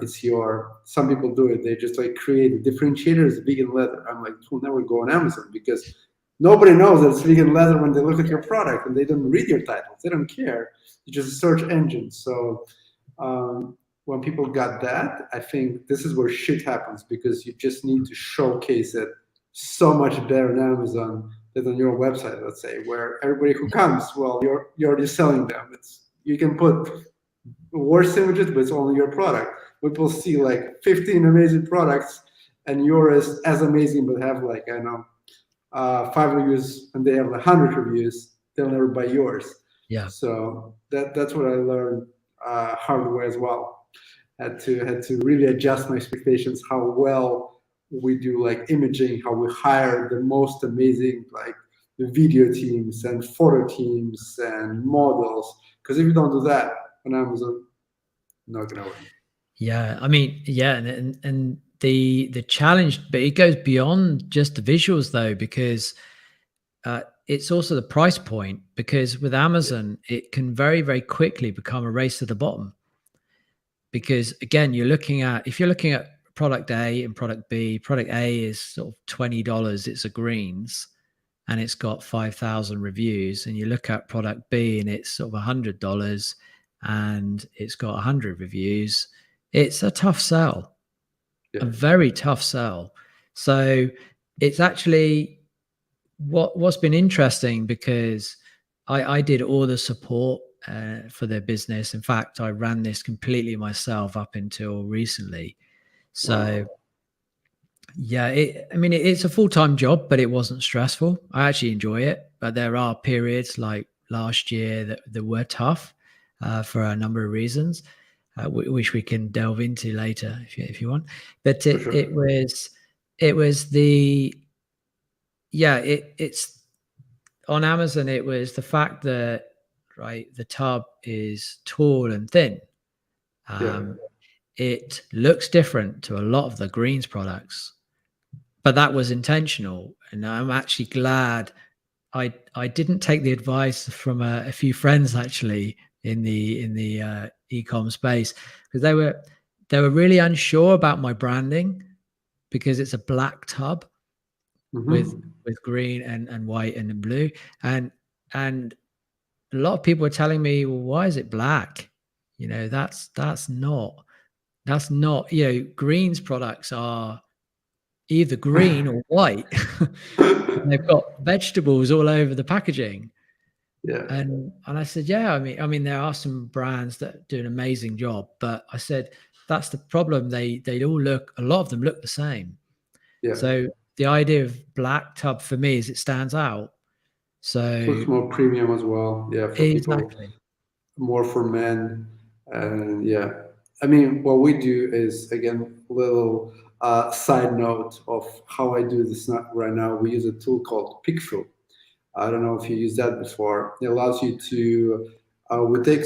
some people do it, they just like create a differentiator as vegan leather. I'm like, we'll never go on Amazon because nobody knows that it's vegan leather when they look at your product, and they don't read your titles, they don't care. It's just a search engine. So when people got that, I think this is where shit happens, because you just need to showcase it so much better on Amazon than on your website, let's say, where everybody who comes, well, you're already selling them. You can put worse images, but it's only your product. People see like 15 amazing products, and yours is as amazing, but have like, I don't know, 5 reviews, and they have 100 reviews. They'll never buy yours. Yeah. So that's what I learned hard way as well. Had to really adjust my expectations, how well we do like imaging, how we hire the most amazing like the video teams and photo teams and models. Because if you don't do that on Amazon, not gonna win. Yeah, I mean, yeah, and the challenge, but it goes beyond just the visuals though, because it's also the price point. Because with Amazon, it can very, very quickly become a race to the bottom. Because again, if you're looking at product A and product B, product A is sort of $20, it's a greens, and it's got 5,000 reviews, and you look at product B and it's sort of $100 and it's got 100 reviews, it's a tough sell, a very tough sell. So it's actually what's been interesting, because I did all the support for their business. In fact, I ran this completely myself up until recently. So yeah, it's a full-time job, but it wasn't stressful. I actually enjoy it, but there are periods like last year that were tough for a number of reasons, which we can delve into later if you want. But it's on Amazon. It was the fact that the tub is tall and thin. It looks different to a lot of the greens products, but that was intentional. And I'm actually glad I didn't take the advice from a few friends actually in the e-com space, because they were really unsure about my branding, because it's a black tub with green and white and blue, and a lot of people were telling me, well, why is it black? That's not, greens products are either green or white. They've got vegetables all over the packaging. Yeah. And I said, I mean, there are some brands that do an amazing job, but I said, that's the problem. They a lot of them look the same. Yeah. So the idea of black tub for me is it stands out. So it looks more premium as well. Yeah. For exactly. people, more for men. And I mean, what we do is, again, little side note of how I do this right now. We use a tool called Pixel. I don't know if you used that before. It allows you to, we take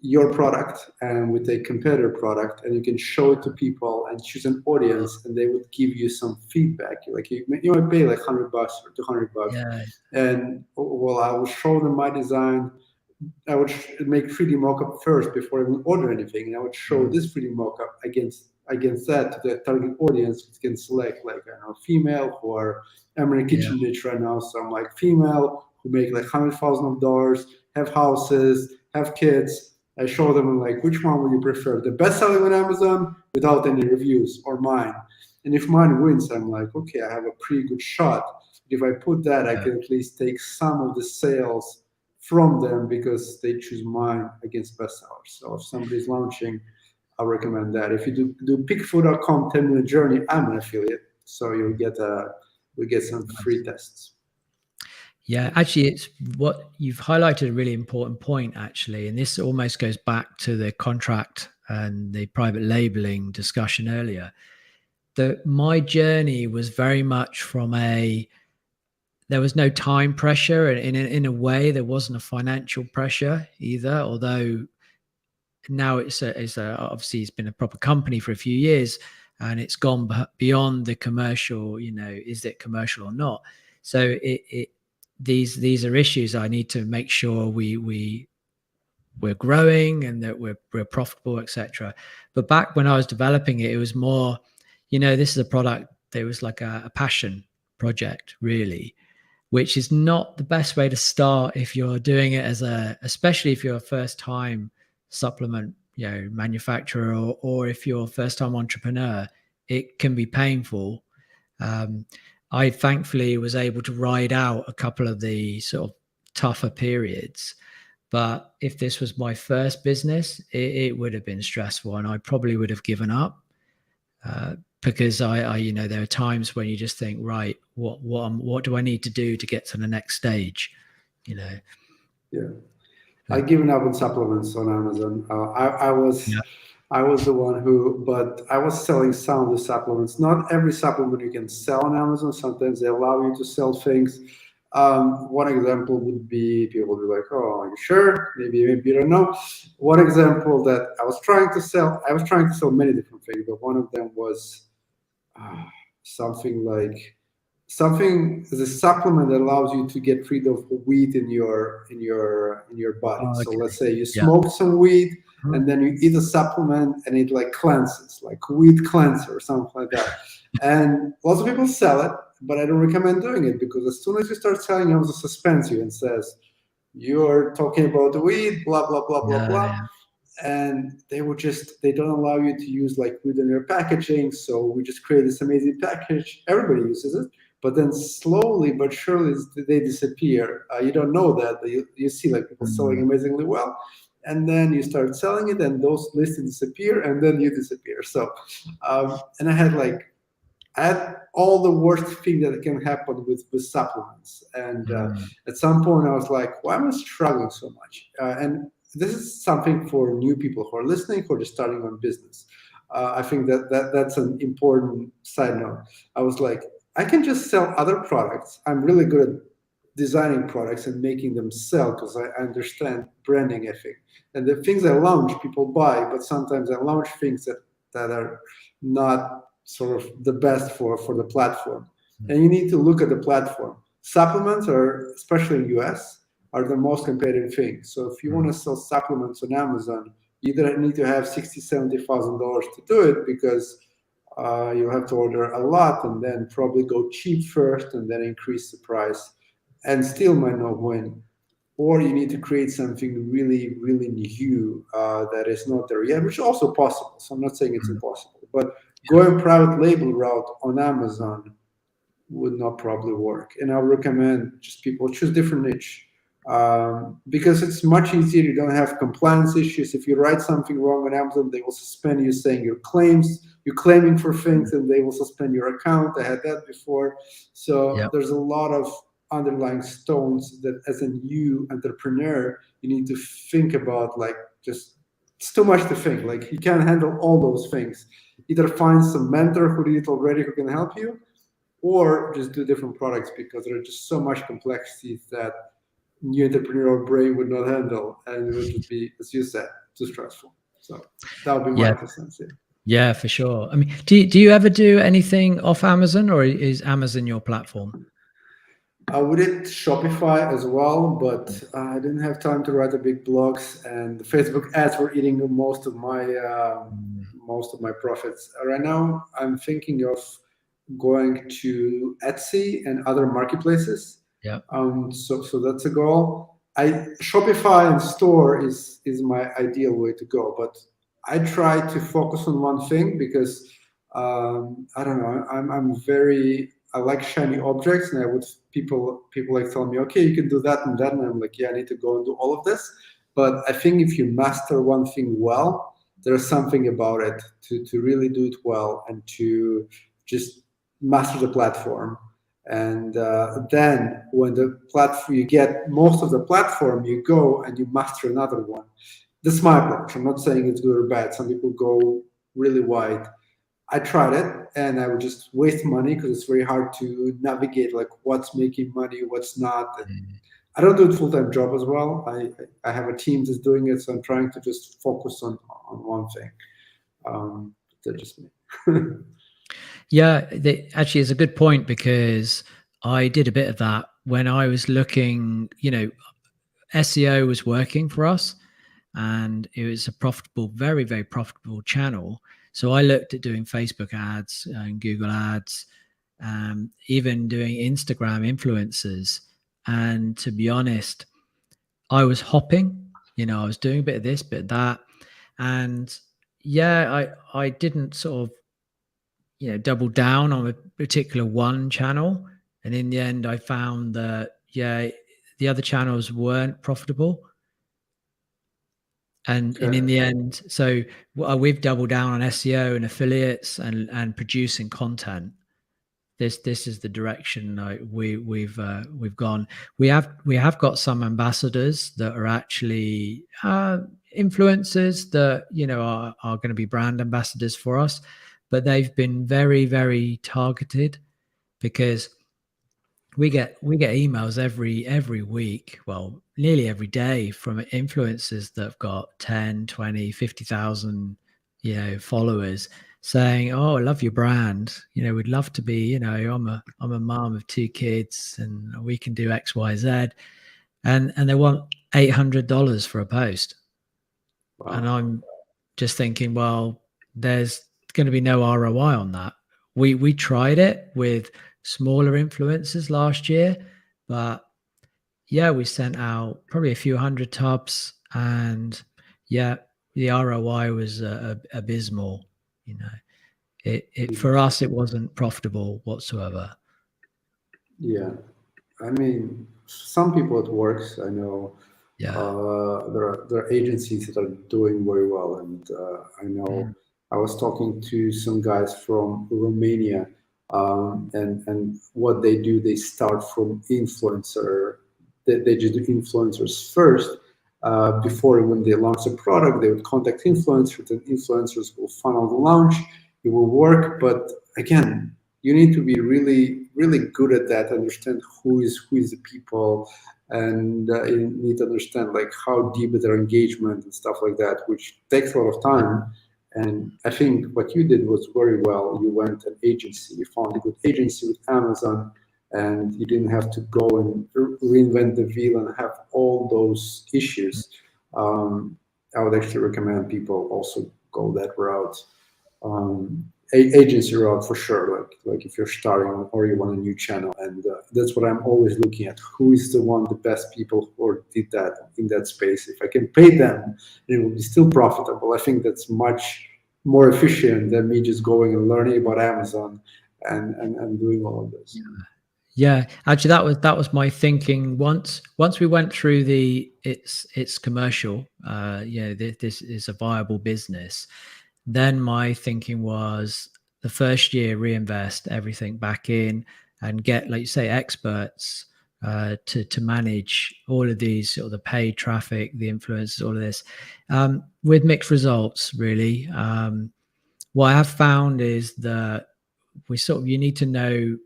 your product and we take competitor product, and you can show it to people and choose an audience, and they would give you some feedback. Like you might pay like $100 or $200, and well, I will show them my design. make 3D mockup first before I even order anything, and I would show this 3D mockup against that to the target audience, which can select like, I don't know, female, or I'm in a kitchen niche right now, so I'm like female who make like $100,000, have houses, have kids. I show them like, which one would you prefer? The best selling on Amazon without any reviews, or mine? And if mine wins, I'm like, okay, I have a pretty good shot. If I put that, I can at least take some of the sales from them because they choose mine against bestsellers. So if somebody's launching, I'll recommend that. If you do pickfood.com 10-minute journey, I'm an affiliate, so you'll get some free tests. Yeah, actually, it's what you've highlighted a really important point, actually, and this almost goes back to the contract and the private labeling discussion earlier. My journey was very much from there was no time pressure, and in a way, there wasn't a financial pressure either. Although now it's obviously it's been a proper company for a few years, and it's gone beyond the commercial. Is it commercial or not? So these are issues I need to make sure we're growing and that we're profitable, etc. But back when I was developing it, it was more, this is a product that was like a passion project, really, which is not the best way to start if you're doing it especially if you're a first time supplement, manufacturer, or if you're a first time entrepreneur. It can be painful. I thankfully was able to ride out a couple of the sort of tougher periods. But if this was my first business, it would have been stressful, and I probably would have given up because I there are times when you just think, right, what do I need to do to get to the next stage? Yeah. I've given up on supplements on Amazon. I was the one but I was selling some of the supplements. Not every supplement you can sell on Amazon. Sometimes they allow you to sell things. One example would be, people would be like, oh, are you sure? Maybe you don't know. One example that I was trying to sell many different things, but one of them was something as a supplement that allows you to get rid of weed in your body. Oh, okay. So let's say you smoke some weed, and then you eat a supplement, and it like cleanses, like weed cleanser or something like that. And lots of people sell it, but I don't recommend doing it, because as soon as you start selling, Amazon suspends you and says, you're talking about the weed, blah, blah, blah, blah, blah. Yeah. And they don't allow you to use like weed in your packaging. So we just create this amazing package. Everybody uses it. But then slowly but surely they disappear. You don't know that, but you see like people selling amazingly well. And then you start selling it, and those listings disappear, and then you disappear. So, and I had all the worst thing that can happen with supplements. And at some point I was like, why am I struggling so much? And this is something for new people who are listening, who are just starting on business. I think that's an important side note. I was like, I can just sell other products. I'm really good at designing products and making them sell because I understand branding, I think. And the things I launch, people buy, but sometimes I launch things that are not sort of the best for the platform. And you need to look at the platform. Supplements are, especially in US, are the most competitive thing. So if you want to sell supplements on Amazon, you either need to have $60,000, $70,000 to do it, because you have to order a lot and then probably go cheap first and then increase the price and still might not win. Or you need to create something really, really new that is not there yet, which is also possible. So I'm not saying it's impossible, but going private label route on Amazon would not probably work. And I would recommend just people choose different niche. Because it's much easier. You don't have compliance issues. If you write something wrong on Amazon, they will suspend you, saying you're claiming for things, and they will suspend your account. I had that before. So there's a lot of underlying stones that as a new entrepreneur, you need to think about. Like, just, it's too much to think. Like, you can't handle all those things. Either find some mentor who did it already who can help you, or just do different products, because there are just so much complexities that new entrepreneurial brain would not handle, and it would just be, as you said, too stressful. So that would be my 2 cents. Yeah, for sure. I mean, do you ever do anything off Amazon, or is Amazon your platform? We did Shopify as well, but I didn't have time to write the big blogs, and the Facebook ads were eating most of my profits. Right now, I'm thinking of going to Etsy and other marketplaces. Yeah. So that's a goal. Shopify and store is my ideal way to go, but I try to focus on one thing because I don't know. I like shiny objects, and I would people like tell me, okay, you can do that and that, and I'm like, yeah, I need to go and do all of this. But I think if you master one thing well, there's something about it to really do it well and to just master the platform. And then when the platform, you get most of the platform, you go and you master another one. This is my approach. I'm not saying it's good or bad. Some people go really wide. I tried it and I would just waste money because it's very hard to navigate like what's making money, what's not. And I don't do a full-time job as well. I have a team that's doing it, so I'm trying to just focus on one thing. That's just me. Yeah, actually, it's a good point because I did a bit of that when I was looking. SEO was working for us, and it was a profitable, very, very profitable channel. So I looked at doing Facebook ads and Google ads, even doing Instagram influencers. And to be honest, I was hopping. I was doing a bit of this, bit of that, and yeah, I didn't sort of double down on a particular one channel, and in the end, I found that the other channels weren't profitable. And in the end, so we've doubled down on SEO and affiliates and producing content. This is the direction we've gone. We have got some ambassadors that are actually influencers that are going to be brand ambassadors for us, but they've been very, very targeted because we get emails every week, well, nearly every day, from influencers that have got 10, 20, 50,000 followers saying, oh, I love your brand, we'd love to be, I'm a mom of 2 kids and we can do XYZ, and they want $800 for a post. Wow. And I'm just thinking, well, there's going to be no ROI on that. We tried it with smaller influencers last year, but we sent out probably a few hundred tubs, and the ROI was abysmal. It for us, it wasn't profitable whatsoever. Yeah, I mean, some people it works. I know. Yeah. There are agencies that are doing very well, and I know I was talking to some guys from Romania, and what they do, they start from influencer. They just do influencers first. Before, when they launch a product, they would contact influencers, and influencers will funnel the launch. It will work, but again, you need to be really, really good at that. Understand who is the people, and you need to understand like how deep is their engagement and stuff like that, which takes a lot of time. And I think what you did was very well. You went an agency, you found a good agency with Amazon, and you didn't have to go and reinvent the wheel and have all those issues. I would actually recommend people also go that route. Agency route for sure, like if you're starting or you want a new channel, and that's what I'm always looking at. Who is the best people who did that in that space? If I can pay them, it will be still profitable. I think that's much more efficient than me just going and learning about Amazon and doing all of this. Yeah, actually, that was my thinking. Once we went through it's commercial, this is a viable business. Then my thinking was the first year, reinvest everything back in and get, like you say, experts to manage all of these, sort of the paid traffic, the influencers, all of this, with mixed results, really. What I have found is that you need to know,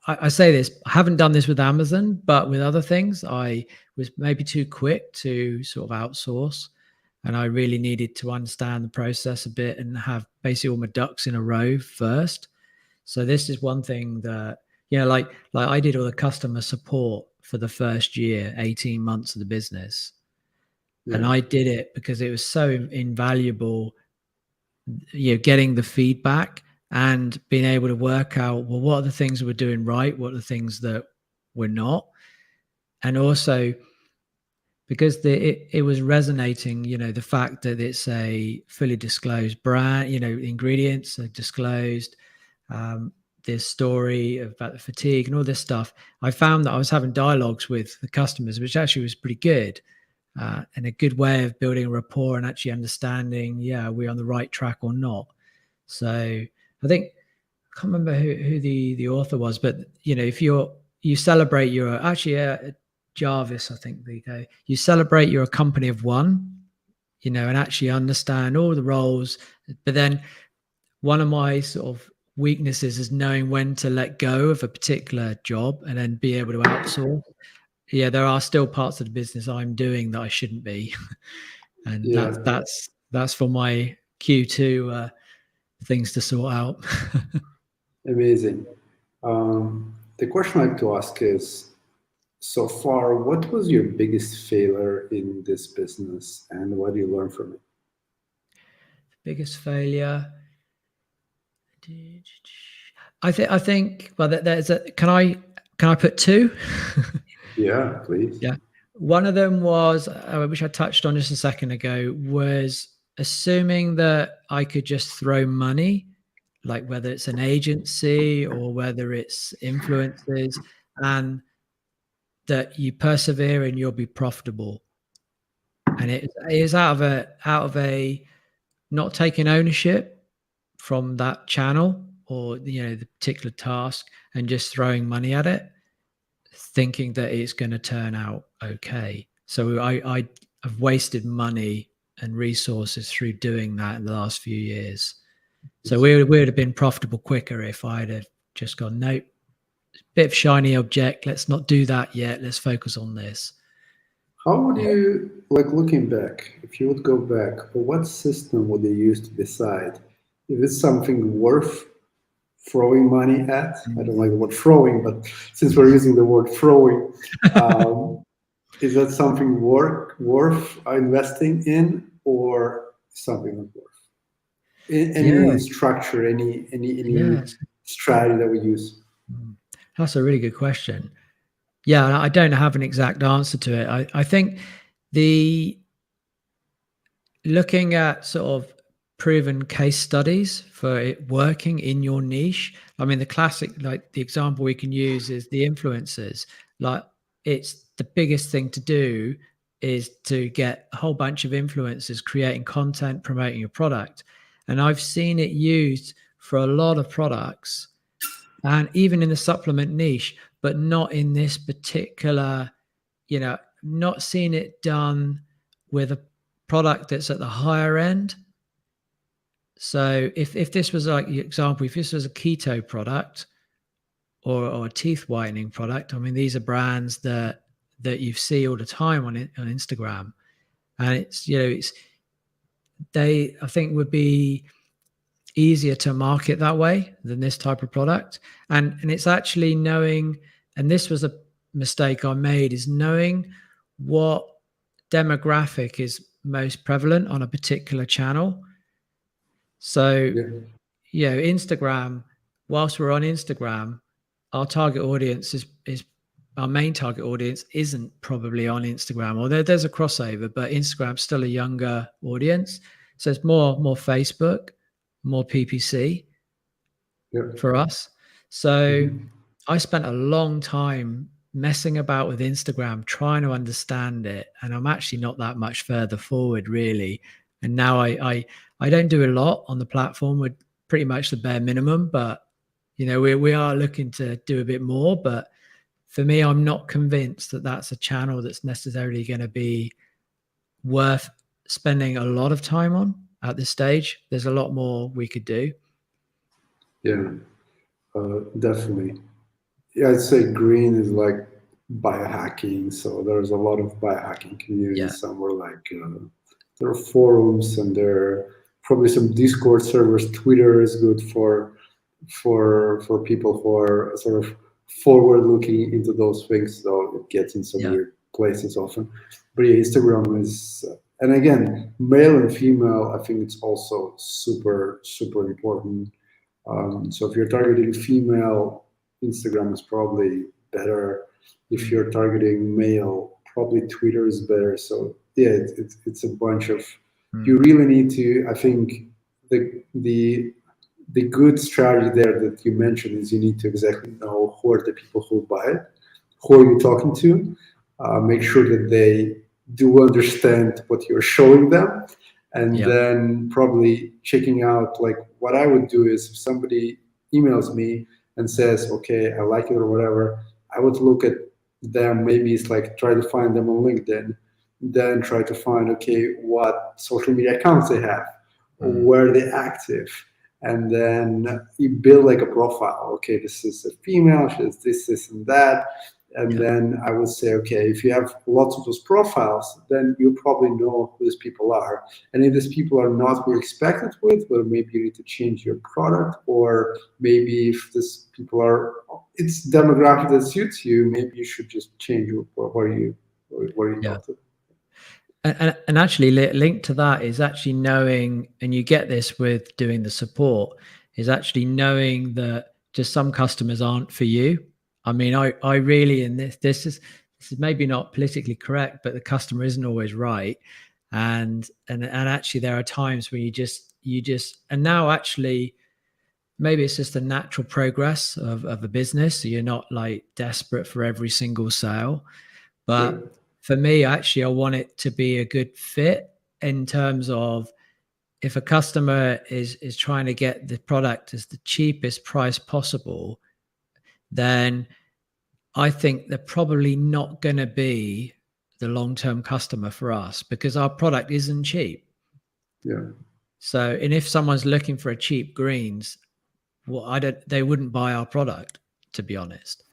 I say this, I haven't done this with Amazon, but with other things, I was maybe too quick to sort of outsource. And I really needed to understand the process a bit and have basically all my ducks in a row first. So this is one thing that like I did all the customer support for the first year, 18 months of the business. Yeah. And I did it because it was so invaluable, getting the feedback and being able to work out, well, what are the things that we're doing right? What are the things that we're not? And also because it was resonating, the fact that it's a fully disclosed brand, ingredients are disclosed, this story about the fatigue and all this stuff. I found that I was having dialogues with the customers, which actually was pretty good, and a good way of building a rapport and actually understanding, are we on the right track or not? So I think, I can't remember who the author was, but if you celebrate your Jarvis, I think they go, you celebrate you're a company of one, and actually understand all the roles. But then one of my sort of weaknesses is knowing when to let go of a particular job and then be able to outsource. Yeah, there are still parts of the business I'm doing that I shouldn't be. And that's for my Q2 things to sort out. Amazing. The question I like to ask is, so far, what was your biggest failure in this business, and what do you learn from it? Biggest failure. I think. Well, there's a. Can I put two? Yeah, please. Yeah. One of them was, which I touched on just a second ago, was assuming that I could just throw money, like whether it's an agency or whether it's influencers, and that you persevere and you'll be profitable. And it is out of a not taking ownership from that channel or the particular task and just throwing money at it, thinking that it's going to turn out okay. So I have wasted money and resources through doing that in the last few years. So we would have been profitable quicker if I'd have just gone, nope, bit of shiny object, let's not do that yet, let's focus on this. How would you, like looking back, if you would go back, what system would you use to decide if it's something worth throwing money at? I don't like the word throwing, but since we're using the word throwing, is that something worth investing in, or something not worth? Any structure, any strategy that we use? That's a really good question. Yeah, I don't have an exact answer to it. I think looking at sort of proven case studies for it working in your niche. I mean, the classic, like the example we can use is the influencers. Like, it's the biggest thing to do is to get a whole bunch of influencers creating content, promoting your product. And I've seen it used for a lot of products, and even in the supplement niche, but not in this particular, not seeing it done with a product that's at the higher end. So if this was like your example, if this was a keto product or a teeth whitening product, I mean, these are brands that you see all the time on Instagram, and it's they, I think, would be easier to market that way than this type of product. And it's actually knowing, and this was a mistake I made, is knowing what demographic is most prevalent on a particular channel. So, Instagram, whilst we're on Instagram, our target audience is our main target audience isn't probably on Instagram, or there's a crossover, but Instagram's still a younger audience. So it's more Facebook, more PPC for us. So I spent a long time messing about with Instagram, trying to understand it. And I'm actually not that much further forward, really. And now I don't do a lot on the platform. We're pretty much the bare minimum, but we are looking to do a bit more. But for me, I'm not convinced that that's a channel that's necessarily going to be worth spending a lot of time on at this stage. There's a lot more we could do. Yeah, definitely. Yeah, I'd say green is like biohacking. So there's a lot of biohacking communities somewhere, like there are forums, and there are probably some Discord servers. Twitter is good for people who are sort of forward looking into those things, though it gets in some weird places often. But yeah, Instagram is, and again, male and female, I think it's also super, super important. So if you're targeting female, Instagram is probably better. If you're targeting male, probably Twitter is better. So yeah, it's a bunch of, you really need to, I think the good strategy there that you mentioned is you need to exactly know who are the people who buy it, who are you talking to, make sure that they do understand what you're showing them, and then probably checking out, like what I would do is if somebody emails me and says, okay, I like it or whatever, I would look at them, maybe it's like try to find them on LinkedIn, then try to find, okay, what social media accounts they have, where they're active, and then you build like a profile. Okay, this is a female, she has this, and that. And then I would say, okay, if you have lots of those profiles, then you probably know who these people are. And if these people are not who you expect it with, well, maybe you need to change your product, or maybe if these people are, it's demographic that suits you, maybe you should just change where you talk to. And actually linked to that is actually knowing, and you get this with doing the support, is actually knowing that just some customers aren't for you. I mean, I really, and this is maybe not politically correct, but the customer isn't always right. And actually there are times where you just, and now actually, maybe it's just a natural progress of a business. So you're not like desperate for every single sale, but for me, actually, I want it to be a good fit in terms of if a customer is trying to get the product as the cheapest price possible, then I think they're probably not going to be the long-term customer for us because our product isn't cheap. Yeah. So, and if someone's looking for a cheap greens, well, they wouldn't buy our product, to be honest.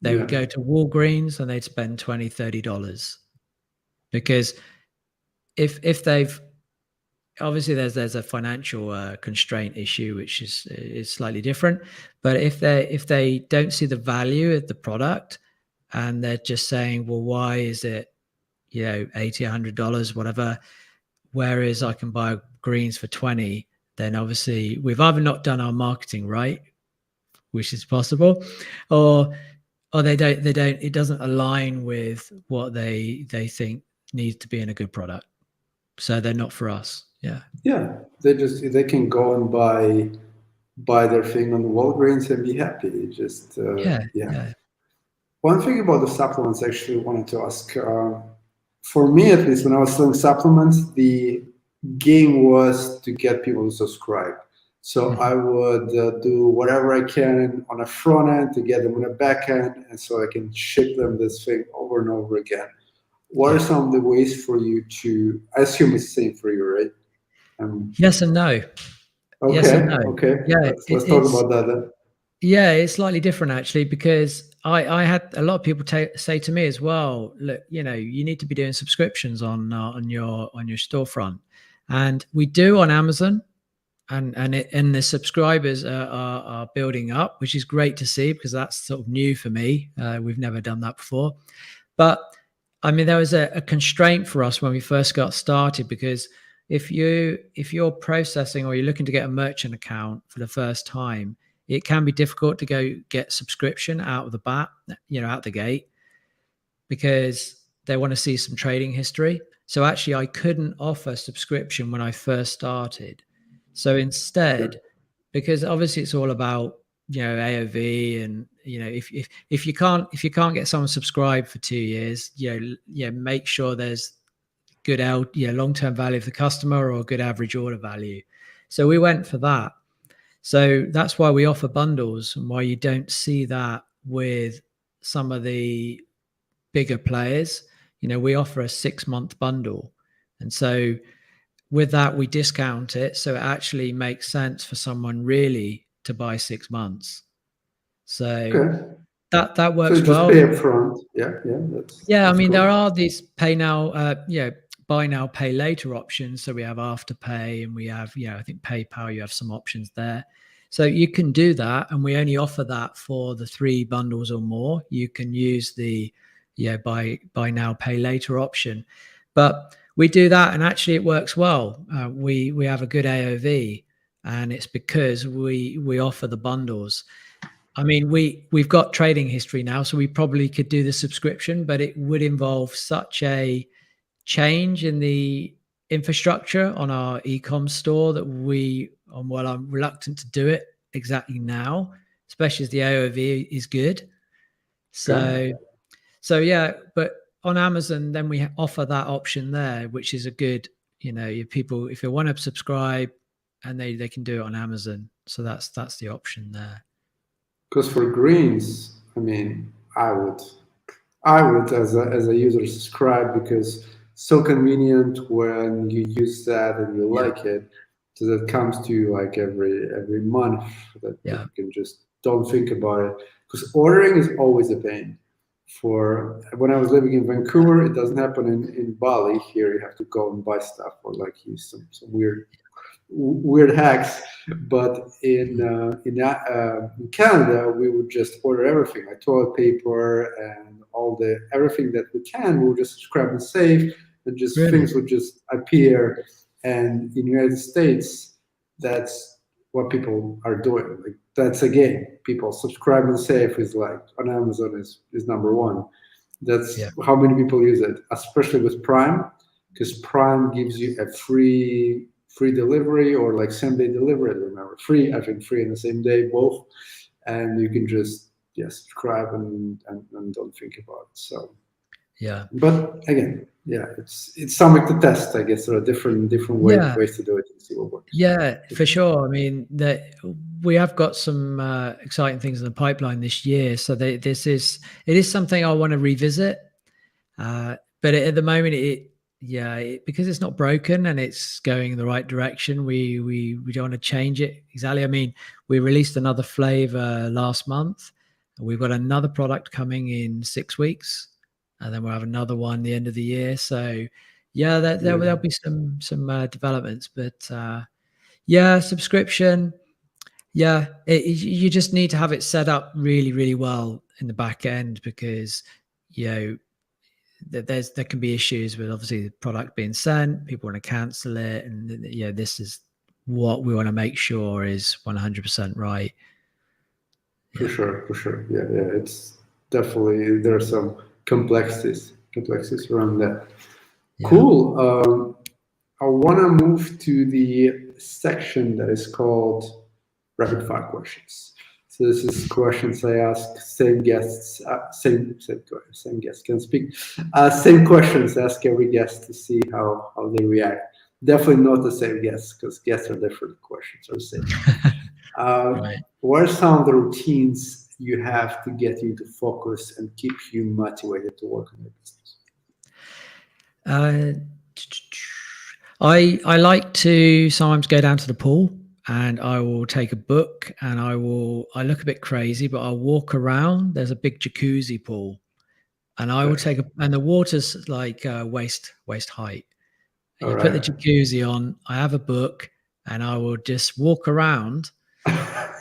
They would go to Walgreens and they'd spend $20, $30 because if they've, obviously there's a financial constraint issue, which is slightly different. But if they don't see the value of the product and they're just saying, well, why is it, $80, $100, whatever, whereas I can buy greens for 20, then obviously we've either not done our marketing right, which is possible, or they don't, it doesn't align with what they think needs to be in a good product. So they're not for us. Yeah, they can go and buy their thing on Walgreens and be happy. Just One thing about the supplements, actually, I wanted to ask. For me, at least, when I was selling supplements, the game was to get people to subscribe. So I would do whatever I can on a front end to get them on a back end, and so I can ship them this thing over and over again. What are some of the ways for you to? I assume it's the same for you, right? Yes and no. Okay. Yes and no. Okay. Yeah, let's talk about that then. Yeah, it's slightly different actually, because I had a lot of people say to me as well, look, you need to be doing subscriptions on your storefront, and we do on Amazon, and the subscribers are building up, which is great to see because that's sort of new for me. We've never done that before, but I mean there was a constraint for us when we first got started, because if you're processing or you're looking to get a merchant account for the first time, it can be difficult to go get subscription out of the bat, out the gate, because they want to see some trading history. So actually I couldn't offer subscription when I first started. So instead, because obviously it's all about, AOV, and, if you can't get someone subscribed for 2 years, make sure there's good long-term value of the customer or good average order value. So we went for that. So that's why we offer bundles, and why you don't see that with some of the bigger players. We offer a 6-month bundle. And so with that, we discount it. So it actually makes sense for someone really to buy 6 months. So that works so just well. Pay up front. Yeah. I mean, cool. There are these pay now, buy now, pay later options. So we have Afterpay, and we have, I think PayPal, you have some options there. So you can do that, and we only offer that for the 3 bundles or more. You can use the buy now, pay later option, but we do that, and actually it works well. We have a good AOV, and it's because we offer the bundles. I mean, we've got trading history now, so we probably could do the subscription, but it would involve such a change in the infrastructure on our e-com store that I'm reluctant to do it exactly now, especially as the AOV is good. So yeah, but on Amazon, then we offer that option there, which is a good, if they want to subscribe, and they can do it on Amazon. So that's the option there. Because for greens, I mean, I would as a user subscribe, because so convenient when you use that and you like it. So that comes to you like every month, that you can just don't think about it. Because ordering is always a pain. For when I was living in Vancouver, it doesn't happen in Bali. Here you have to go and buy stuff, or like use some weird hacks. But in Canada, we would just order everything, like toilet paper and everything that we can. We would just subscribe and save, and just things would just appear. And in the United States, that's what people are doing. Like, that's a game. People subscribe and save is like on Amazon is number one. That's how many people use it, especially with Prime, because Prime gives you a free delivery, or like same-day delivery. I don't remember. I think free in the same day, both. And you can just subscribe and don't think about it. So but again, it's something to test. I guess there are different ways to do it and see what works. Yeah, for sure. I mean, we have got some exciting things in the pipeline this year. So it is something I want to revisit. But at the moment, because it's not broken and it's going in the right direction, we don't want to change it exactly. I mean, we released another flavor last month. We've got another product coming in 6 weeks, and then we'll have another one the end of the year. So there'll be some developments, but subscription. You just need to have it set up really, really well in the back end, because there can be issues with obviously the product being sent, people want to cancel it, and this is what we want to make sure is 100% right. For sure. Yeah. It's definitely, there are some complexities around that. Cool. I want to move to the section that is called rapid fire questions. So this is questions I ask same guests can speak. Same questions I ask every guest to see how they react. Definitely not the same guests, because guests are different. Questions are the same. Right. What are some of the routines you have to get you to focus and keep you motivated to work on your business? I like to sometimes go down to the pool, and I will take a book, and I look a bit crazy, but I'll walk around. There's a big jacuzzi pool, and I will and the water's like waist height. And you put the jacuzzi on, I have a book, and I will just walk around.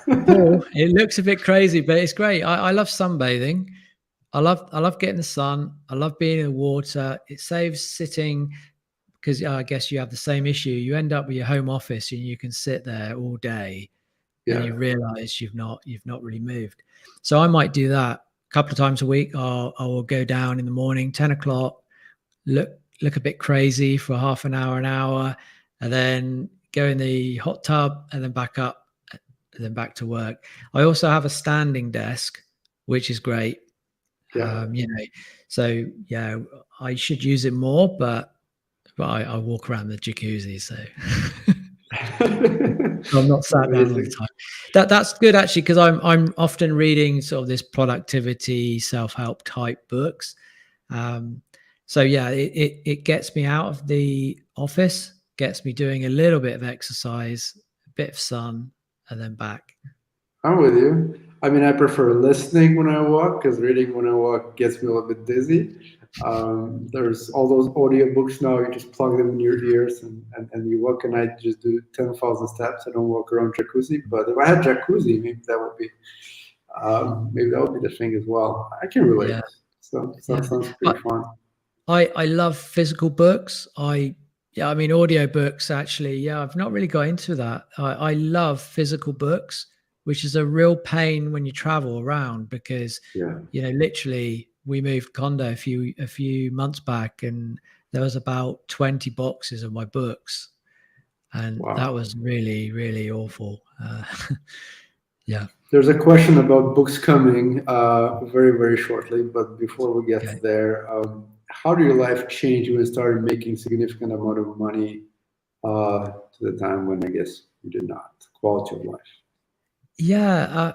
It looks a bit crazy, but it's great. I love sunbathing. I love getting the sun. I love being in the water. It saves sitting, because I guess you have the same issue. You end up with your home office, and you can sit there all day, and you realize you've not really moved. So I might do that a couple of times a week. I will go down in the morning, 10 o'clock, look a bit crazy for half an hour, and then go in the hot tub, and then back up, and then back to work. I also have a standing desk, which is great. So I should use it more, but I walk around the jacuzzi, so I'm not sat down all the time. That's good, actually, because I'm often reading sort of this productivity, self-help type books. It gets me out of the office, gets me doing a little bit of exercise, a bit of sun, and then back. I'm with you. I mean, I prefer listening when I walk, because reading when I walk gets me a little bit dizzy. There's all those audio books now. You just plug them in your ears and you walk, and I just do 10,000 steps. I don't walk around jacuzzi, but if I had jacuzzi, maybe that would be the thing as well. I can relate. Yeah. So that sounds pretty fun. I love physical books. I mean, audio books actually. Yeah, I've not really got into that. I love physical books, which is a real pain when you travel around because, literally we moved condo a few months back and there was about 20 boxes of my books. And that was really, really awful. Yeah. There's a question about books coming very, very shortly. But before we get there, how did your life change when you started making significant amount of money to the time when I guess you did not? Quality of life. Yeah,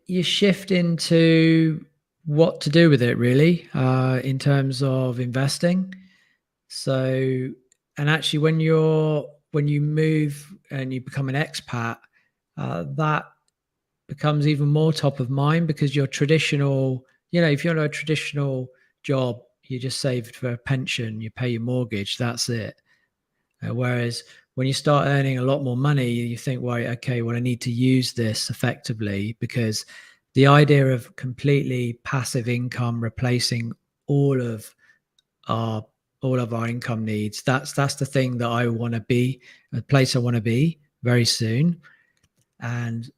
you shift into what to do with it really in terms of investing. So, and actually when you move and you become an expat, that becomes even more top of mind because your traditional, if you're in a traditional job, you just saved for a pension, you pay your mortgage, that's it. Whereas when you start earning a lot more money, you think, well, okay, well, I need to use this effectively because the idea of completely passive income replacing all of our income needs, that's the thing that I want to be, a place I want to be very soon. And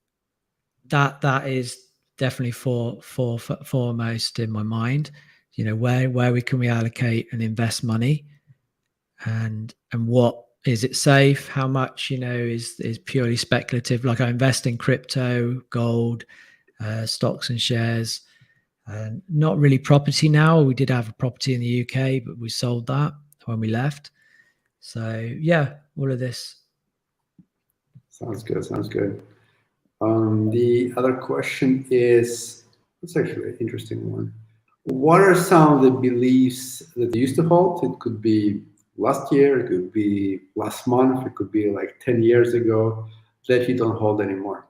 that is definitely foremost in my mind, where we can reallocate and invest money and what is it safe, how much is purely speculative, like I invest in crypto, gold, stocks and shares, not really property now. We did have a property in the UK, but we sold that when we left. So yeah, all of this. Sounds good. The other question is, it's actually an interesting one. What are some of the beliefs that you used to hold? It could be last year, it could be last month, it could be like 10 years ago that you don't hold anymore.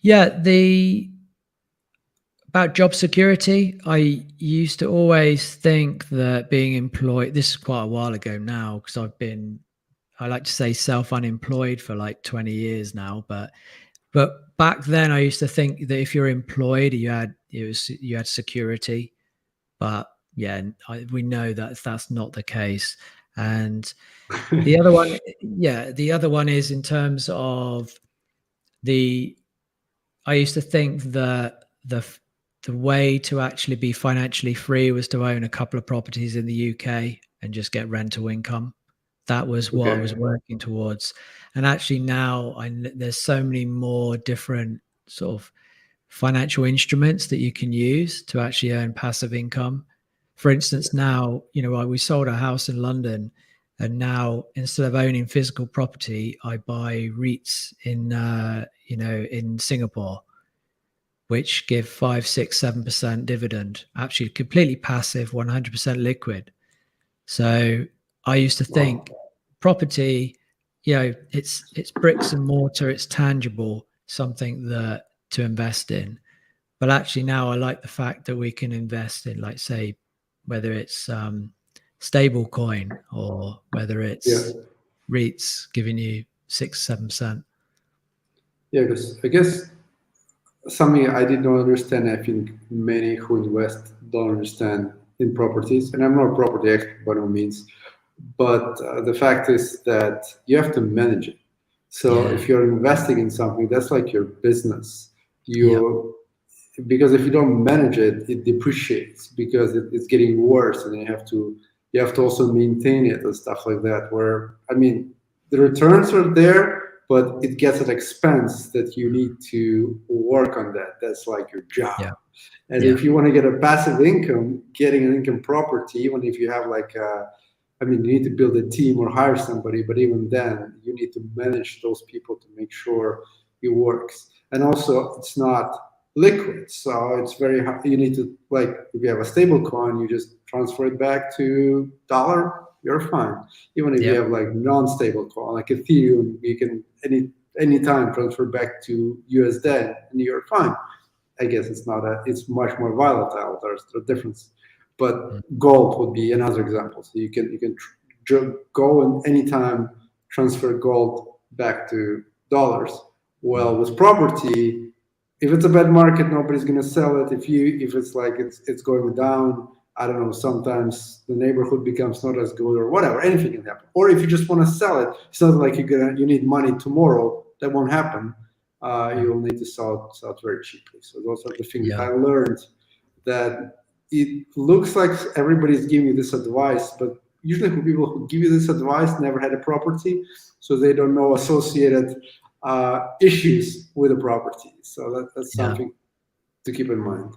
Yeah, about job security, I used to always think that being employed, this is quite a while ago now, because I like to say self-unemployed for like 20 years now, but back then I used to think that if you're employed, you had security, but yeah, we know that that's not the case. And the other one is in terms of I used to think that the way to actually be financially free was to own a couple of properties in the UK and just get rental income. That was what I was working towards. And actually now there's so many more different sort of financial instruments that you can use to actually earn passive income. For instance, now, we sold a house in London, and now instead of owning physical property, I buy REITs in Singapore, which give 5%, 6%, 7% dividend, actually completely passive, 100% liquid. So I used to think property, it's bricks and mortar, it's tangible, something to invest in. But actually now I like the fact that we can invest in, like, say, whether it's stable coin or whether it's REITs giving you 6%, 7%. Yeah, because I guess something I did not understand, I think many who invest don't understand in properties, and I'm not a property expert by no means, but the fact is that you have to manage it. So if you're investing in something, that's like your business. Because if you don't manage it, it depreciates because it's getting worse, and you have to also maintain it and stuff like that. Where, I mean, the returns are there, but it gets an expense that you need to work on that. That's like your job. Yeah. And if you want to get a passive income, getting an income property, even if you have you need to build a team or hire somebody, but even then you need to manage those people to make sure it works. And also it's not liquid. So it's very hard. You need to, like, if you have a stable coin, you just transfer it back to dollar, you're fine. Even if you have like non-stable coin, like Ethereum, you can anytime transfer back to USD and you're fine. I guess it's not it's much more volatile. There's a difference. But gold would be another example. So you can go and anytime transfer gold back to dollars. Well, with property, if it's a bad market, nobody's going to sell it. If it's like it's going down, I don't know, sometimes the neighborhood becomes not as good or whatever, anything can happen. Or if you just want to sell it, it's not like you need money tomorrow. That won't happen. You'll need to sell it very cheaply. So those are the things that I learned, that it looks like everybody's giving you this advice, but usually people who give you this advice never had a property, so they don't know associated issues with the property. So that's something to keep in mind.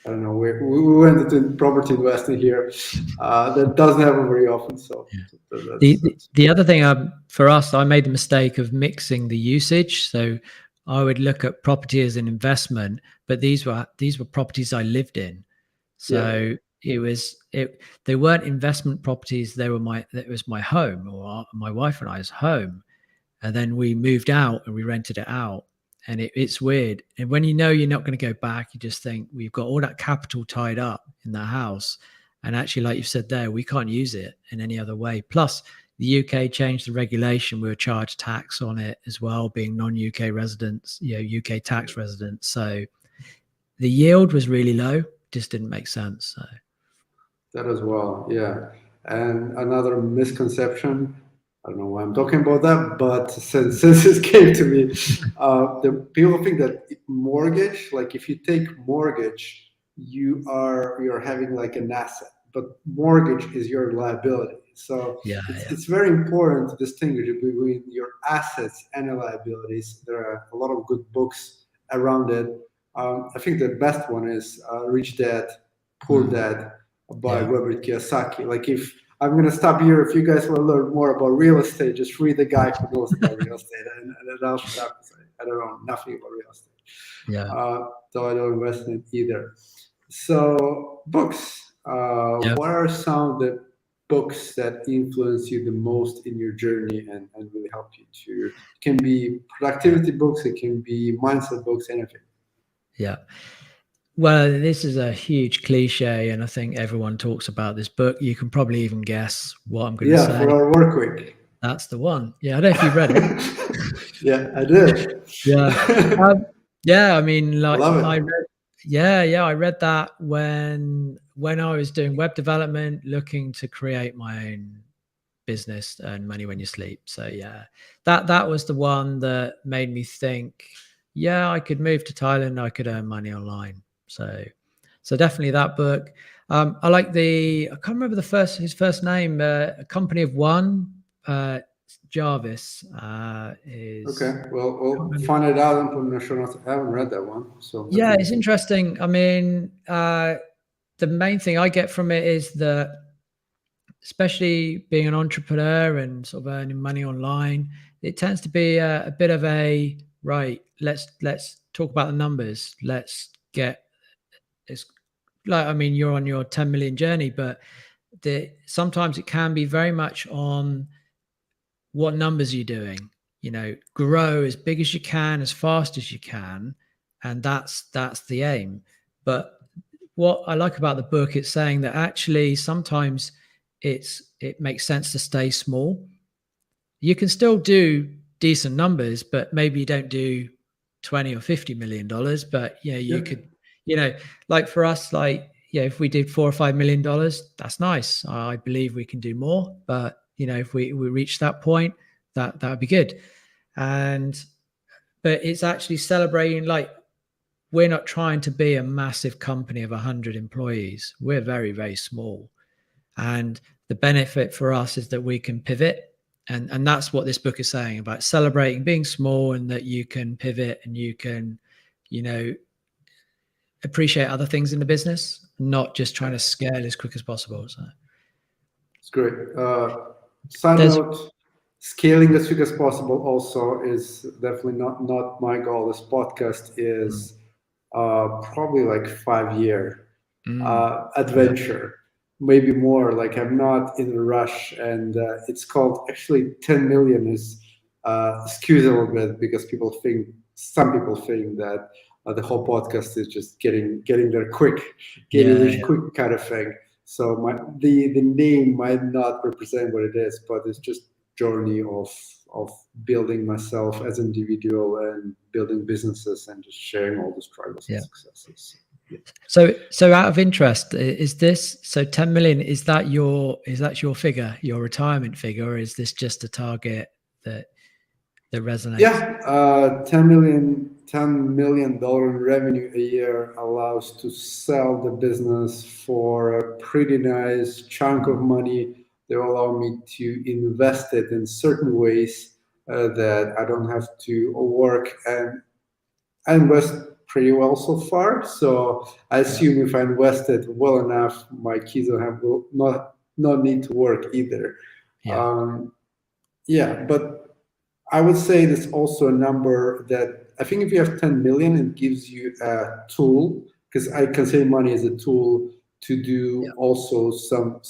I don't know, we went into property investing here. That doesn't happen very often. So the other thing for us, I made the mistake of mixing the usage. So I would look at property as an investment, but these were properties I lived in. So they weren't investment properties. It was my home, or my wife and I's home. And then we moved out and we rented it out. And it's weird. And when you know you're not going to go back, you just think, we've got all that capital tied up in the house. And actually, like you've said there, we can't use it in any other way. Plus, the UK changed the regulation. We were charged tax on it as well, being non-UK residents, UK tax residents. So the yield was really low. Just didn't make sense. So. That as well, yeah. And another misconception, I don't know why I'm talking about that, but since this came to me, the people think that mortgage, like if you take mortgage, you're having like an asset, but mortgage is your liability. So it's very important to distinguish between your assets and your liabilities. There are a lot of good books around it. I think the best one is Rich Dad, Poor Dad by Robert Kiyosaki. Like, if I'm going to stop here, if you guys want to learn more about real estate, just read the guy who knows about real estate. And I'll shut up and say, I don't know nothing about real estate. So I don't invest in it either. So books. What are some of the books that influence you the most in your journey and really help you to? It can be productivity books, it can be mindset books, anything. Yeah. Well, this is a huge cliche, and I think everyone talks about this book. You can probably even guess what I'm going to say. Yeah, for our work week. That's the one. Yeah, I don't know if you've read it. Yeah, I did. Yeah. I mean, like, I read that when I was doing web development, looking to create my own business, earn money when you sleep. So yeah, that was the one that made me think, I could move to Thailand, I could earn money online. So definitely that book. I like I can't remember his first name, A Company of One, Jarvis is. Okay, well, we'll find it out and put in the show notes. I haven't read that one. So yeah, it's interesting. I mean, the main thing I get from it is that, especially being an entrepreneur and sort of earning money online, it tends to be a bit of a, right, let's talk about the numbers. Let's get, it's like, I mean, you're on your 10 million journey, but sometimes it can be very much on what numbers you're doing. You know, grow as big as you can, as fast as you can, and that's the aim. But what I like about the book, it's saying that actually sometimes it makes sense to stay small. You can still do decent numbers, but maybe you don't do 20 or 50 million dollars. But you could, like for us, like, if we did $4 or $5 million, that's nice. I believe we can do more, but if we reach that point, that would be good. But it's actually celebrating, like, we're not trying to be a massive company of 100 employees. We're very, very small. And the benefit for us is that we can pivot. And that's what this book is saying about celebrating being small, and that you can pivot and you can, appreciate other things in the business, not just trying to scale as quick as possible. So it's great. Side note, scaling as quick as possible also is definitely not my goal. This podcast is probably like 5-year adventure, maybe more. Like, I'm not in a rush, and it's called, actually 10 million is skews a little bit, because some people think that the whole podcast is just getting there quick, getting Yeah, rich quick kind of thing. So the name might not represent what it is, but it's just journey of building myself as an individual and building businesses and just sharing all the struggles and successes. Yeah. So out of interest, is this 10 million? Is that your figure, your retirement figure, or is this just a target that resonates? Yeah, $10 million in revenue a year allows to sell the business for a pretty nice chunk of money. They allow me to invest it in certain ways that I don't have to work, and I invest pretty well so far. So I assume if I invested well enough, my kids will not need to work either. But I would say there's also a number that I think if you have 10 million, it gives you a tool, because I consider money as a tool to do also some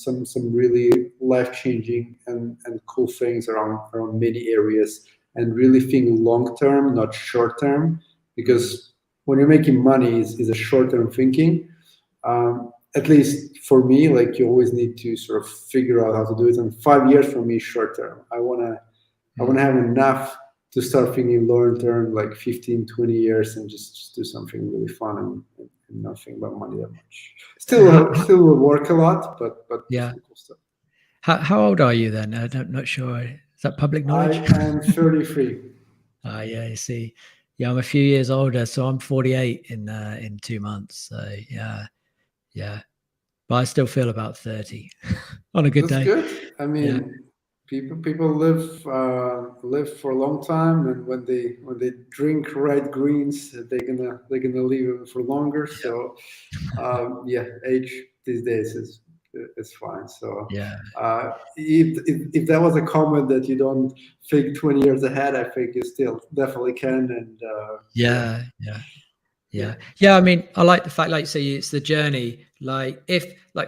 really life-changing and cool things around many areas, and really think long-term, not short-term, because when you're making money is a short-term thinking. At least for me, like, you always need to sort of figure out how to do it. And 5 years for me is short-term. I want to have enough to start thinking long-term, like 15, 20 years, and just do something really fun and not think about money that much. Still will work a lot, but yeah. Cool stuff. How old are you then? I'm not sure. Is that public knowledge? I am 33. Yeah, you see. Yeah, I'm a few years older, so I'm 48 in 2 months. So yeah. But I still feel about 30 on a good day. That's good. I mean, people live for a long time, and when they drink right greens, they're gonna live for longer. So age these days is fine. So if that was a comment that you don't think 20 years ahead, I think you still definitely can. And I mean, I like the fact, like you say, it's the journey. Like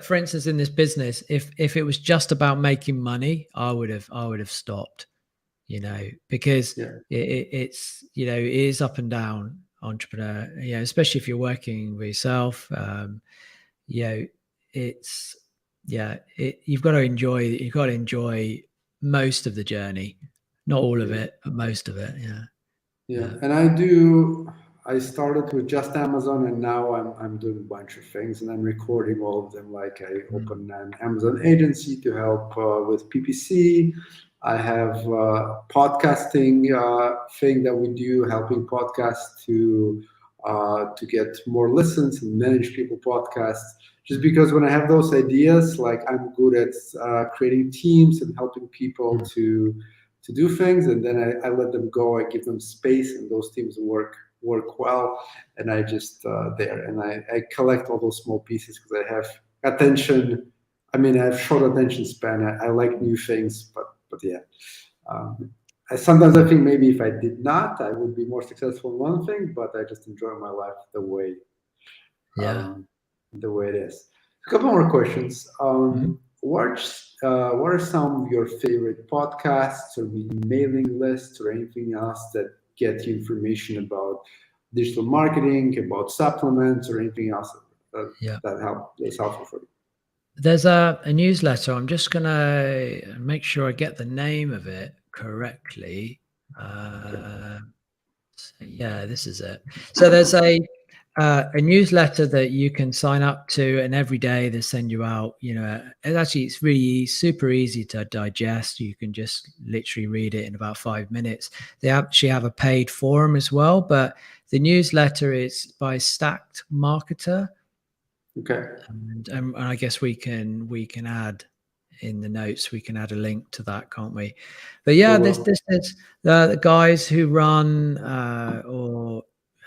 for instance, in this business, if it was just about making money, I would have stopped, because it's, it is up and down, entrepreneur, especially if you're working with yourself. You've got to enjoy most of the journey, not all of it, but most of it. And I started with just Amazon, and now I'm doing a bunch of things, and I'm recording all of them. Like, I opened an Amazon agency to help with PPC. I have a podcasting thing that we do, helping podcasts to get more listens and manage people podcasts. Just because when I have those ideas, like, I'm good at creating teams and helping people to do things, and then I let them go. I give them space, and those teams work well, and I just there, and I collect all those small pieces because I have attention. I mean, I have short attention span. I like new things, but sometimes I think maybe if I did not, I would be more successful in one thing, but I just enjoy my life the way it is. A couple more questions. What are some of your favorite podcasts, or mailing lists, or anything else that get you information about digital marketing, about supplements, or anything else that's helpful for you? There's a newsletter. I'm just gonna make sure I get the name of it correctly. This is it. So there's a newsletter that you can sign up to, and every day they send you out. It's really super easy to digest. You can just literally read it in about 5 minutes. They actually have a paid forum as well, but the newsletter is by Stacked Marketer. Okay. And I guess we can add in the notes. We can add a link to that, can't we? But this the guys who run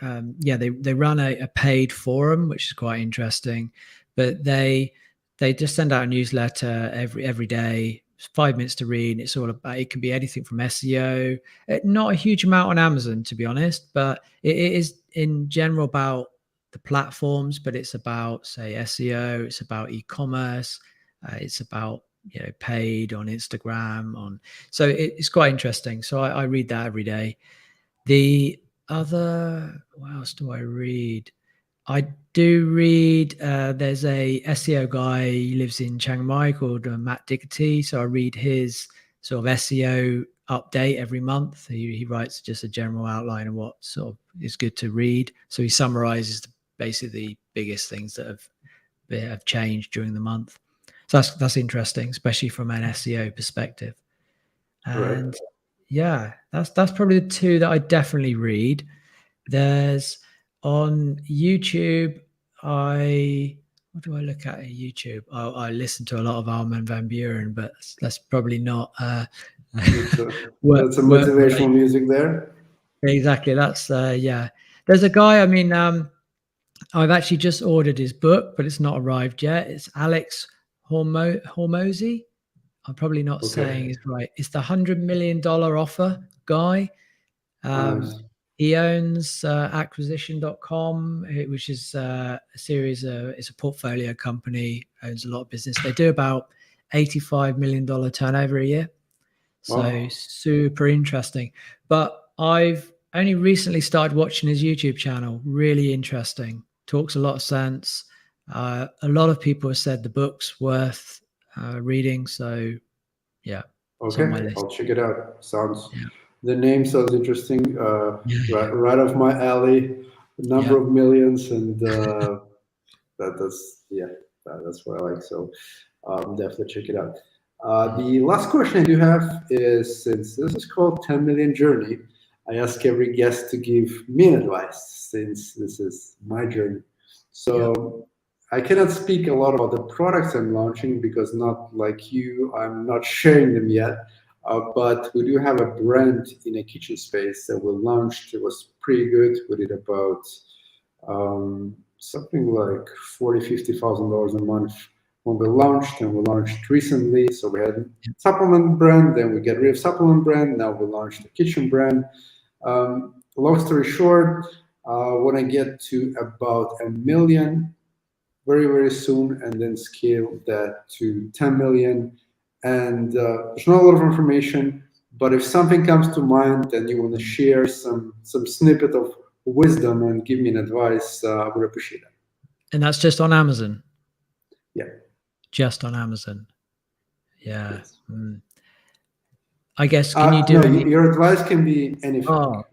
they run a paid forum, which is quite interesting. But they just send out a newsletter every day. 5 minutes to read. It's all about, it can be anything from SEO, not a huge amount on Amazon, to be honest, but it is in general about the platforms, but it's about, say, SEO, it's about e-commerce, it's about paid on Instagram, so it's quite interesting. So I read that every day. The What else do I read? I do read, there's a SEO guy, he lives in Chiang Mai, called Matt Diggity. So I read his sort of SEO update every month. He writes just a general outline of what sort of is good to read. So he summarizes basically the biggest things that have changed during the month. So that's interesting, especially from an SEO perspective. And yeah, that's probably the two that I definitely read. There's on YouTube, what do I look at YouTube? I listen to a lot of Armin van Buuren, but that's probably not That's a motivational music there. Exactly. That's yeah. There's a guy, I mean, I've actually just ordered his book, but it's not arrived yet. It's Alex Hormozy. I'm probably not saying it right. It's the $100 million offer guy. Nice. He owns acquisition.com, which is a series it's a portfolio company, owns a lot of business. They do about $85 million turnover a year. So super interesting. But I've only recently started watching his YouTube channel. Really interesting. Talks a lot of sense. A lot of people have said the book's worth reading. So yeah. Okay, I'll check it out. The name sounds interesting. Right off my alley. A number of millions, and that's what I like. So definitely check it out. The last question I do have is, since this is called 10 Million Journey, I ask every guest to give me advice, since this is my journey. So I cannot speak a lot about the products I'm launching, because not like you, I'm not sharing them yet. But we do have a brand in a kitchen space that we launched. It was pretty good. We did about something like $40,000-$50,000 a month when we launched, and we launched recently. So we had supplement brand, then we get rid of supplement brand. Now we launched the kitchen brand. Long story short, when I get to about 1 million very, very soon, and then scale that to 10 million. And there's not a lot of information, but if something comes to mind and you want to share some snippet of wisdom and give me an advice, I would appreciate it. And that's just on Amazon? Yeah. Just on Amazon. Yeah. Yes. I guess, can you do your advice can be anything.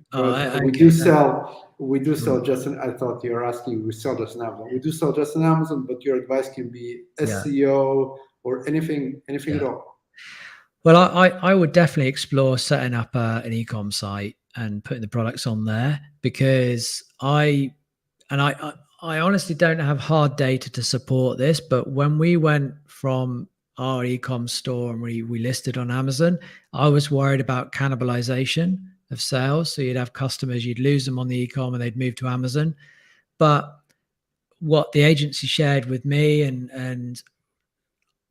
We do sell just I thought you were asking, we sell just on Amazon. We do sell just on Amazon, but your advice can be SEO or anything at all. Well, I would definitely explore setting up an e-com site and putting the products on there, because I honestly don't have hard data to support this, but when we went from our e-com store and we listed on Amazon, I was worried about cannibalization of sales. So you'd have customers, you'd lose them on the e-com and they'd move to Amazon. But what the agency shared with me, and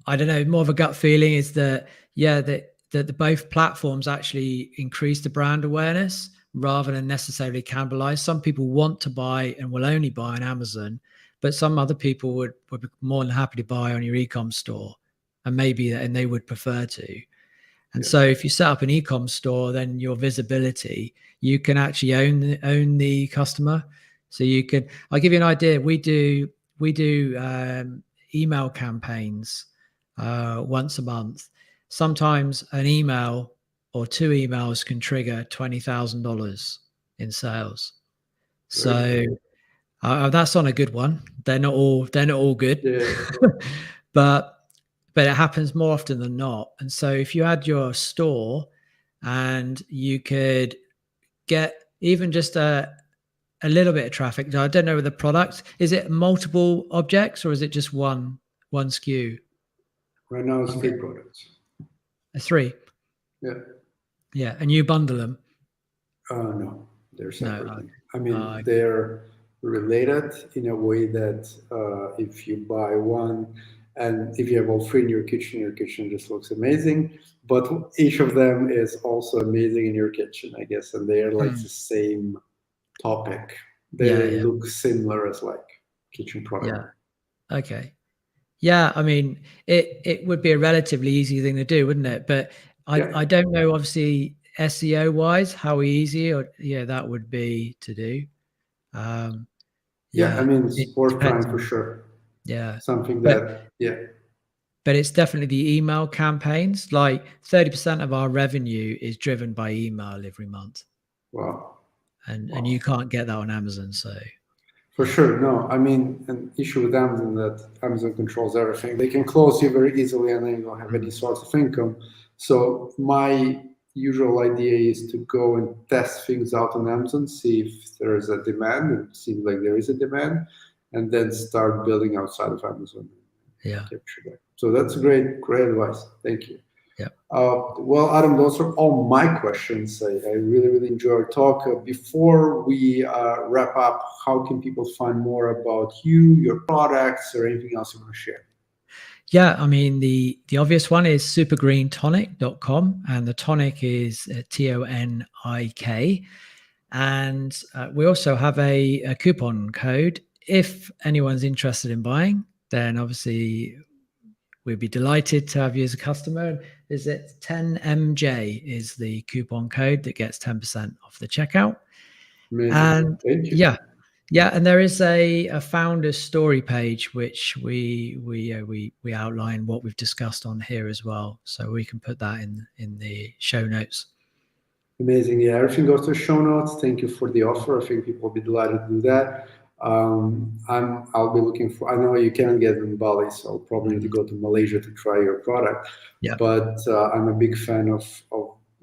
I don't know, more of a gut feeling, is that that both platforms actually increase the brand awareness rather than necessarily cannibalize. Some people want to buy and will only buy on Amazon, but some other people would be more than happy to buy on your e-com store, and they would prefer to. And so if you set up an e-com store, then your visibility, you can actually own the customer. So I'll give you an idea. We do email campaigns once a month. Sometimes an email or 2 emails can trigger $20,000 in sales. So that's on a good one. They're not all good, but it happens more often than not. And so if you had your store and you could get even just a little bit of traffic, I don't know with the product, is it multiple objects or is it just one SKU? Right now it's 3 products. 3? Yeah. Yeah, and you bundle them? No, they're separate. I mean, they're related in a way that if you buy one, and if you have all 3 in your kitchen just looks amazing. But each of them is also amazing in your kitchen, I guess, and they are like the same topic. They look similar as like kitchen product. Yeah. Okay. Yeah, I mean, it would be a relatively easy thing to do, wouldn't it? But I don't know, obviously, SEO wise, how easy that would be to do. I mean, it sports depends prime for sure. Yeah. Something that, But it's definitely the email campaigns. Like 30% of our revenue is driven by email every month. Wow. And you can't get that on Amazon. So for sure. No, I mean, an issue with Amazon that Amazon controls everything. They can close you very easily and then you don't have any source of income. So my usual idea is to go and test things out on Amazon, see if there is a demand. It seems like there is a demand, and then start building outside of Amazon. Yeah. So that's great advice. Thank you. Yeah. Well, Adam, those are all my questions. I really enjoyed our talk. Before we wrap up, how can people find more about you, your products, or anything else you want to share? Yeah, I mean, the obvious one is supergreentonic.com, and the tonic is TONIK. And we also have a coupon code. If anyone's interested in buying, then obviously we'd be delighted to have you as a customer. Is it 10MJ is the coupon code that gets 10% off the checkout. Amazing. And thank you. Yeah, and there is a founder's story page which we outline what we've discussed on here as well, so we can put that in the show notes. Amazing. Yeah, everything goes to the show notes. Thank you for the offer. I think people will be delighted to do that. I'll be looking for. I know you can't get in Bali, so I'll probably need to go to Malaysia to try your product. Yeah. But I'm a big fan of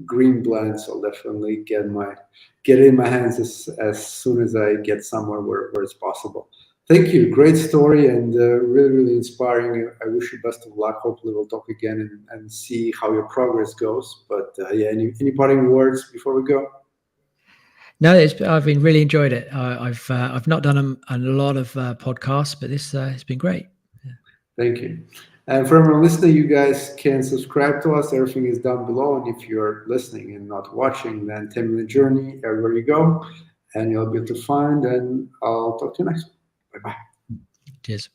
green blends. So I'll definitely get it in my hands as soon as I get somewhere where it's possible. Thank you. Great story and really inspiring. I wish you best of luck. Hopefully we'll talk again and see how your progress goes. But any parting words before we go? No, I've been really enjoyed it. I've not done a lot of podcasts, but this has been great. Yeah. Thank you. And for everyone listening, you guys can subscribe to us. Everything is down below. And if you're listening and not watching, then 10-minute journey everywhere you go, and you'll be able to find. And I'll talk to you next. Bye-bye. Cheers.